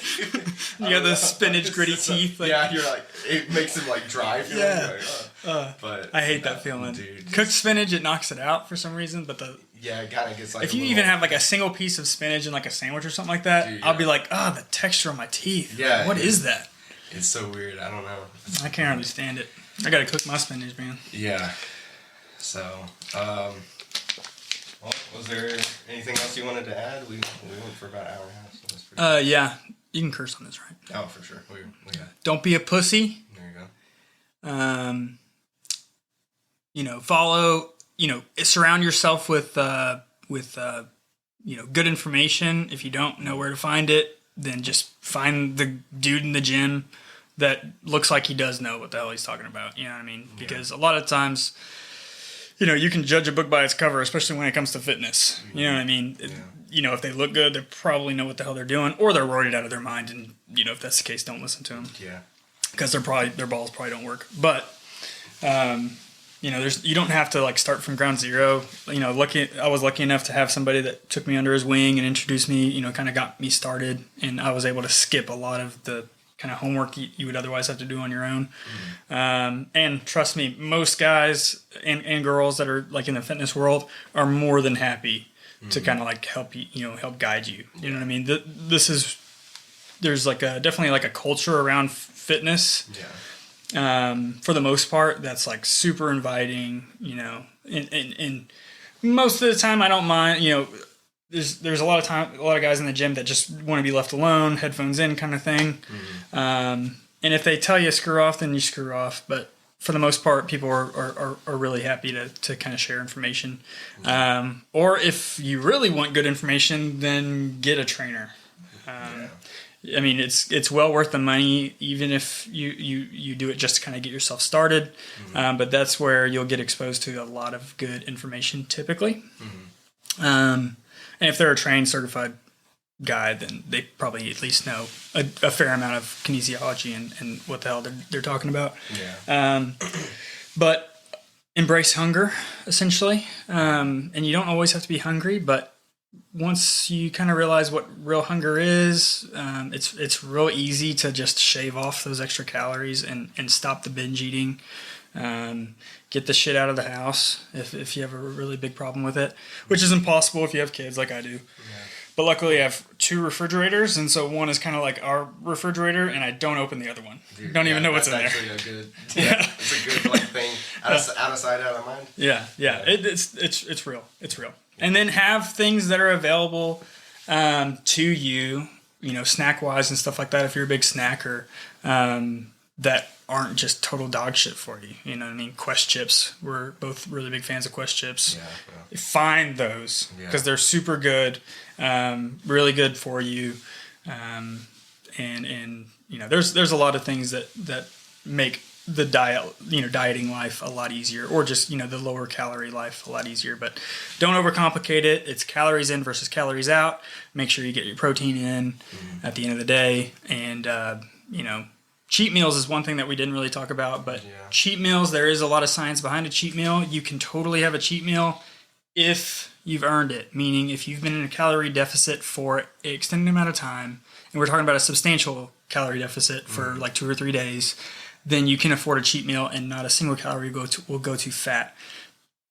You got the spinach gritty teeth. Like, you're like, it makes them like dry feeling. But I hate that feeling. Dude. Cooked spinach, it knocks it out for some reason, but it kind of gets like... If you even have like a single piece of spinach in like a sandwich or something like that, dude, I'll be like, the texture on my teeth. Yeah. What is that? It's so weird. I don't know. I can't understand it. I gotta cook my spinach, man. Yeah. So, well, was there anything else you wanted to add? We went for about an hour and a half. So that's pretty yeah. You can curse on this, right? Oh, for sure. We Don't be a pussy. There you go. Follow. Surround yourself with good information. If you don't know where to find it, then just find the dude in the gym that looks like he does know what the hell he's talking about. You know what I mean? Because a lot of times, you can judge a book by its cover, especially when it comes to fitness. You know what I mean? If they look good, they probably know what the hell they're doing, or they're roided out of their mind. And if that's the case, don't listen to them. Yeah. Because their balls probably don't work. But you don't have to like start from ground zero. I was lucky enough to have somebody that took me under his wing and introduced me. Kind of got me started, and I was able to skip a lot of the kind of homework you would otherwise have to do on your own. And trust me, most guys and girls that are like in the fitness world are more than happy to kind of like help you, help guide you. You know what I mean? There's like definitely like a culture around fitness. Yeah. For the most part, that's like super inviting, and most of the time I don't mind, there's a lot of guys in the gym that just want to be left alone, headphones in kind of thing. And if they tell you screw off, then you screw off. But for the most part, people are really happy to kind of share information. Or if you really want good information, then get a trainer. I mean, it's well worth the money, even if you do it just to kind of get yourself started. But that's where you'll get exposed to a lot of good information typically. And if they're a trained, certified guy, then they probably at least know a fair amount of kinesiology and what the hell they're talking about. Yeah. But embrace hunger, essentially. And you don't always have to be hungry, but once you kind of realize what real hunger is, it's real easy to just shave off those extra calories and stop the binge eating. Get the shit out of the house if you have a really big problem with it, which is impossible if you have kids like I do. Yeah. But luckily I have 2 refrigerators, and so one is kind of like our refrigerator, and I don't open the other one. Dude, don't even know what's in there. It's a good like thing. Out of sight, out of mind. Yeah. It's real. It's real. And then have things that are available to you snack wise and stuff like that, if you're a big snacker, that aren't just total dog shit for you. You know what I mean? Quest chips. We're both really big fans of Quest chips. Yeah. Find those because they're super good, really good for you. And there's a lot of things that make the dieting life a lot easier, or just, the lower calorie life a lot easier. But don't overcomplicate it. It's calories in versus calories out. Make sure you get your protein in at the end of the day. And, cheat meals is one thing that we didn't really talk about, but cheat meals, there is a lot of science behind a cheat meal. You can totally have a cheat meal if you've earned it, meaning if you've been in a calorie deficit for an extended amount of time, and we're talking about a substantial calorie deficit for like 2 or 3 days, then you can afford a cheat meal and not a single calorie will go to fat.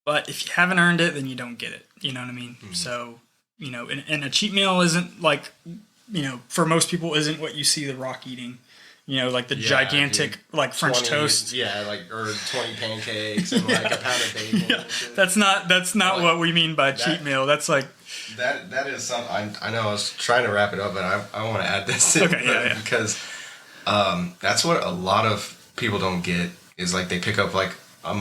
But if you haven't earned it, then you don't get it. You know what I mean? So, and a cheat meal isn't like, for most people isn't what you see The Rock eating. Like the gigantic, like French 20, toast. Yeah, or 20 pancakes and like a pound of bacon. Yeah, that's not what we mean by cheat meal. That's like that is something. I know I was trying to wrap it up, but I want to add this in because that's what a lot of people don't get is like they pick up like I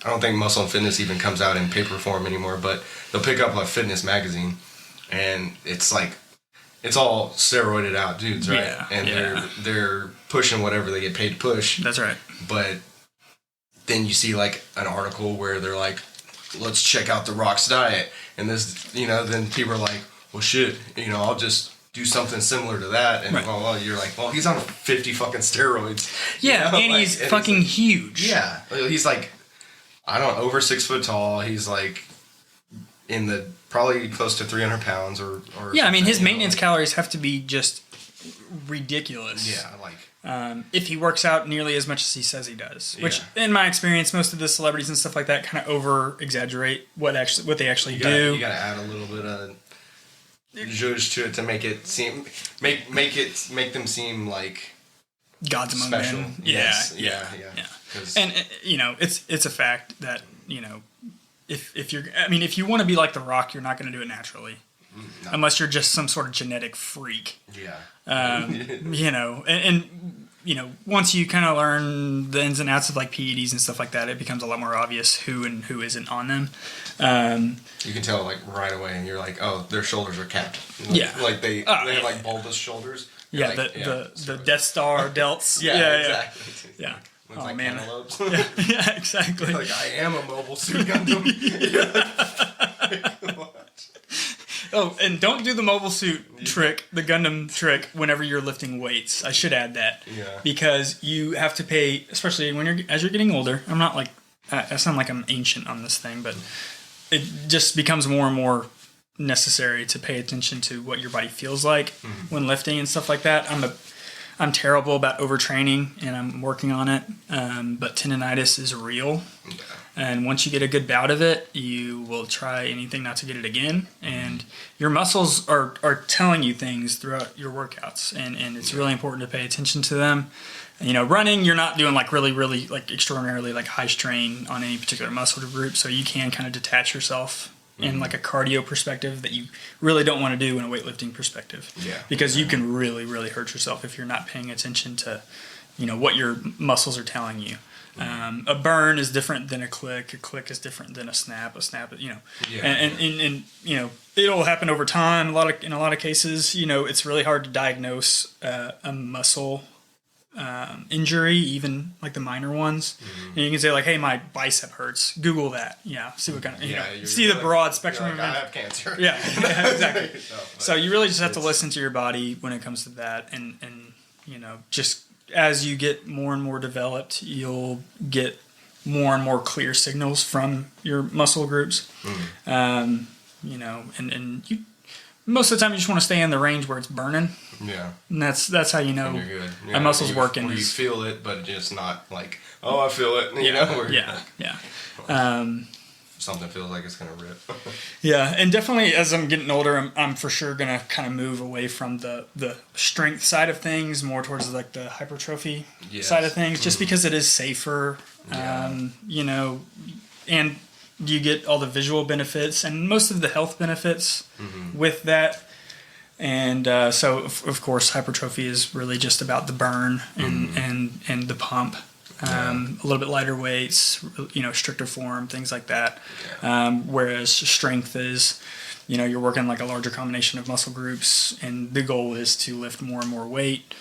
don't think Muscle and Fitness even comes out in paper form anymore, but they'll pick up a fitness magazine and it's like. It's all steroided out dudes, right? Yeah, and they're pushing whatever they get paid to push. That's right. But then you see like an article where they're like, let's check out The Rock's diet. And this, then people are like, well, shit, I'll just do something similar to that. And well, you're like, well, he's on 50 fucking steroids. Yeah, and he's fucking huge. Yeah. He's like, over 6 foot tall. He's like in the probably close to 300 pounds or yeah, I mean, his maintenance calories have to be just ridiculous. Yeah, like if he works out nearly as much as he says he does, which in my experience, most of the celebrities and stuff like that kind of over exaggerate what they actually do. You gotta add a little bit of zhuzh to it to make it seem make them seem like God's among special. men. Yes. Yeah. And it's a fact that if you want to be like The Rock, you're not going to do it naturally, unless you're just some sort of genetic freak. Yeah. Once you kind of learn the ins and outs of like PEDs and stuff like that, it becomes a lot more obvious who and who isn't on them. You can tell like right away, and you're like, oh, their shoulders are capped. Like they have like bulbous shoulders. You're the Death Star delts. Exactly. Yeah. Looks like cantaloupes. Yeah, exactly. Like, I am a mobile suit Gundam. Oh, and don't do the mobile suit trick, the Gundam trick, whenever you're lifting weights. I should add that. Yeah. Because you have to pay, especially as you're getting older. I'm not like, I sound like I'm ancient on this thing, but it just becomes more and more necessary to pay attention to what your body feels like when lifting and stuff like that. I'm terrible about overtraining, and I'm working on it. But tendinitis is real. Yeah. And once you get a good bout of it, you will try anything not to get it again. And your muscles are telling you things throughout your workouts. And it's really important to pay attention to them. Running, you're not doing like really, really like extraordinarily like high strain on any particular muscle group. So you can kind of detach yourself in like a cardio perspective that you really don't want to do in a weightlifting perspective. Yeah. Because you can really, really hurt yourself if you're not paying attention to, what your muscles are telling you. A burn is different than a click. A click is different than a snap. A snap, and it'll happen over time. In a lot of cases, it's really hard to diagnose a muscle injury, even like the minor ones. And you can say like, "Hey, my bicep hurts." Google that. Yeah, see what kind of see the broad spectrum of. I have cancer. Yeah, exactly. So you really just have to listen to your body when it comes to that, and just as you get more and more developed, you'll get more and more clear signals from your muscle groups. And you most of the time you just want to stay in the range where it's burning. Yeah. And that's how you know you're good. My muscles working. Where you feel it, but just not like, oh, I feel it. Something feels like it's going to rip. Yeah, and definitely as I'm getting older, I'm for sure going to kind of move away from the strength side of things, more towards like the hypertrophy side of things, just because it is safer, and you get all the visual benefits and most of the health benefits with that. And so, of course, hypertrophy is really just about the burn and the pump. A little bit lighter weights, stricter form, things like that. Whereas strength is, you're working like a larger combination of muscle groups, and the goal is to lift more and more weight.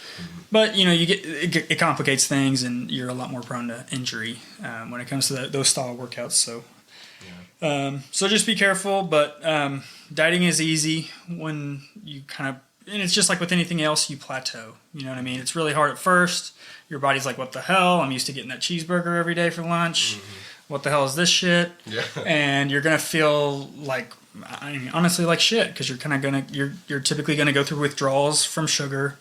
But it complicates things, and you're a lot more prone to injury when it comes to those style workouts. So just be careful. But dieting is easy when you and it's just like with anything else, you plateau. You know what I mean? It's really hard at first. Your body's like, what the hell? I'm used to getting that cheeseburger every day for lunch. What the hell is this shit? Yeah. And you're gonna feel like, honestly, like shit, because you're typically gonna go through withdrawals from sugar,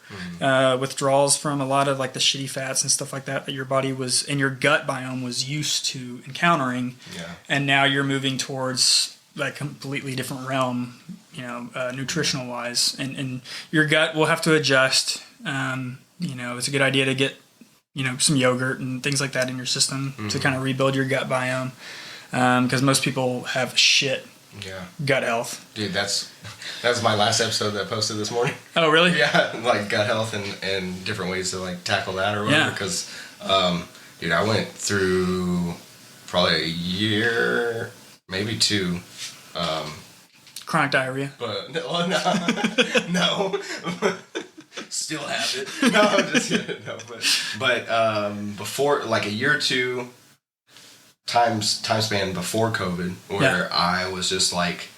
withdrawals from a lot of like the shitty fats and stuff like that your body was and your gut biome was used to encountering. Yeah. And now you're moving towards like completely different realm, nutritional wise, and your gut will have to adjust. It's a good idea to get some yogurt and things like that in your system to kind of rebuild your gut biome, because most people have shit gut health. Dude, that was my last episode that I posted this morning. Oh, really? Yeah, like gut health and different ways to like tackle that or whatever. Because, dude, I went through probably a year, maybe 2. Chronic diarrhea. But no. Still have it. No, just kidding. No, but before, like a year or 2 time span before COVID, where I was just like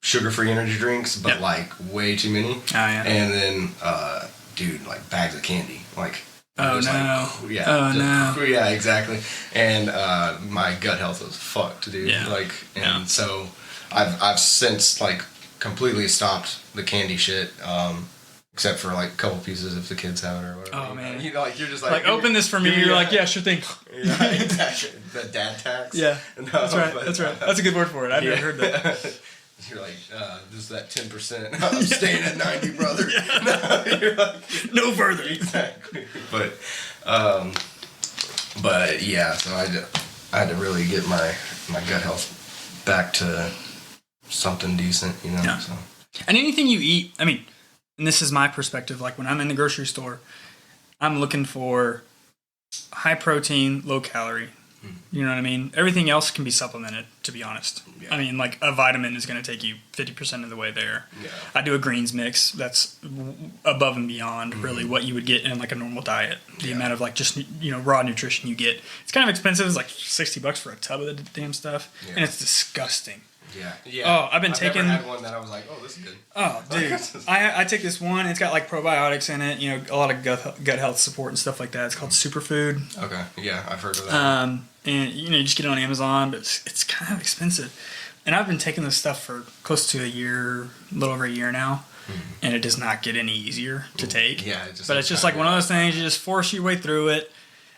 sugar-free energy drinks, but like way too many. Oh yeah. And then, dude, like bags of candy, like. Oh no! Like, yeah. No! Yeah, exactly. And my gut health was fucked, dude. Yeah. Like, and so I've since like completely stopped the candy shit. Except for like a couple pieces if the kids have it or whatever. Oh man! You're just like open this for me. You're like, yeah, sure thing. Yeah, exactly. The dad tax. Yeah. No, that's right. That's right. That's a good word for it. I've never heard that. You're like, this is that 10%. I'm staying at 90, brother. Yeah. No, you're like, no further. Exactly. But yeah. So I had to really get my gut health back to something decent, Yeah. So. And anything you eat, I mean. And this is my perspective, like when I'm in the grocery store, I'm looking for high protein, low calorie. You know what I mean? Everything else can be supplemented, to be honest. Yeah. I mean, like a vitamin is going to take you 50% of the way there. Yeah. I do a greens mix. That's above and beyond really what you would get in like a normal diet. The amount of like just, raw nutrition you get. It's kind of expensive. It's like $60 for a tub of the damn stuff. Yeah. And it's disgusting. Yeah. Yeah. Oh, I've taking. Never had one that I was like, oh, this is good. Oh, dude, I take this one. It's got like probiotics in it. A lot of gut health support and stuff like that. It's called Superfood. Okay. Yeah, I've heard of that. And you just get it on Amazon, but it's kind of expensive. And I've been taking this stuff for close to a year, a little over a year now, and it does not get any easier to take. Yeah. But it's just like one of those things. You just force your way through it.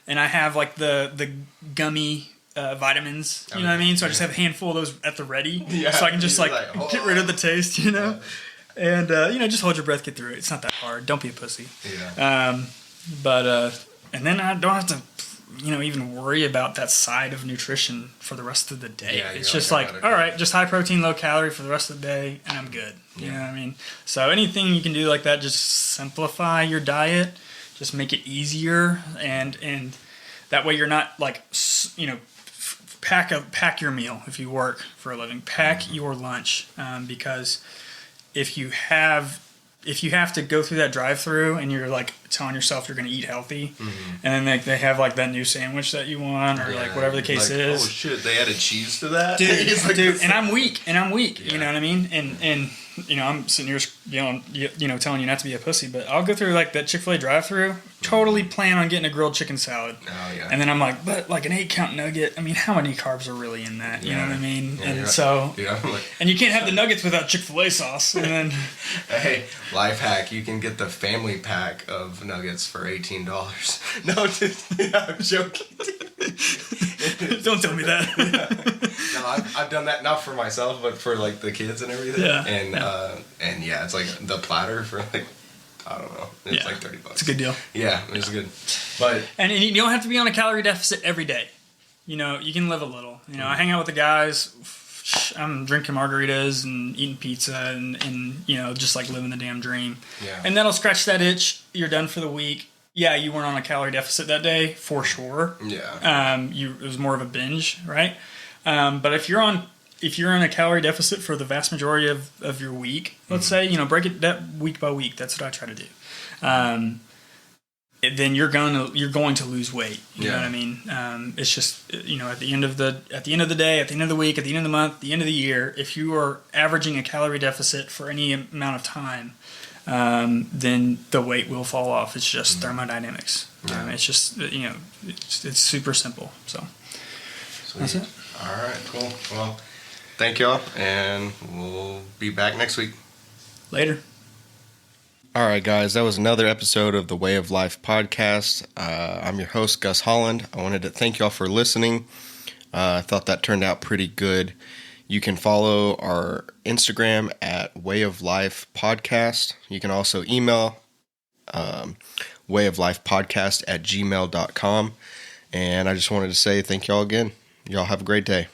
And I have like the gummy. Vitamins, you know what I mean? So I just have a handful of those at the ready, so I can just like get rid of the taste, and just hold your breath, get through it. It's not that hard. Don't be a pussy. Yeah. And then I don't have to, even worry about that side of nutrition for the rest of the day. Yeah, it's just like, all right, just high protein, low calorie for the rest of the day, and I'm good. You know what I mean? So anything you can do like that, just simplify your diet, just make it easier, and that way you're not like, pack your meal if you work for a living. Pack your lunch, because if you have to go through that drive-through and you're like telling yourself you're going to eat healthy, and then they have like that new sandwich that you want, or like whatever the case is. Oh shit! They added cheese to that, dude. And I'm weak. You know what I mean? And I'm sitting here, telling you not to be a pussy, but I'll go through like that Chick-fil-A drive-through. Totally plan on getting a grilled chicken salad. Oh yeah. And then I'm like, but like an 8-count nugget. I mean, how many carbs are really in that? You know what I mean? Yeah, and so, and you can't have the nuggets without Chick-fil-A sauce. And then, hey, life hack: you can get the family pack of nuggets for $18. No, dude, I'm joking. Don't tell me that. No, I've done that not for myself, but for like the kids and everything. Yeah. And it's like the platter for like. I don't know. It's like $30. It's a good deal. Yeah, it's good. But and you don't have to be on a calorie deficit every day. You can live a little. I hang out with the guys. I'm drinking margaritas and eating pizza and just like living the damn dream. Yeah. And that'll scratch that itch. You're done for the week. Yeah, you weren't on a calorie deficit that day for sure. Yeah. It was more of a binge, right? But if you're in a calorie deficit for the vast majority of your week, let's say, break it that week by week. That's what I try to do. Then you're going to lose weight. You know what I mean? It's just at the end of the day, at the end of the week, at the end of the month, at the end of the year, if you are averaging a calorie deficit for any amount of time, then the weight will fall off. It's just thermodynamics. Yeah. It's just it's super simple. So Sweet. That's it. All right, cool. Well, thank y'all, and we'll be back next week. Later. All right, guys, that was another episode of the Way of Life podcast. I'm your host, Gus Holland. I wanted to thank y'all for listening. I thought that turned out pretty good. You can follow our Instagram at Way of Life Podcast. You can also email wayoflifepodcast@gmail.com. And I just wanted to say thank y'all again. Y'all have a great day.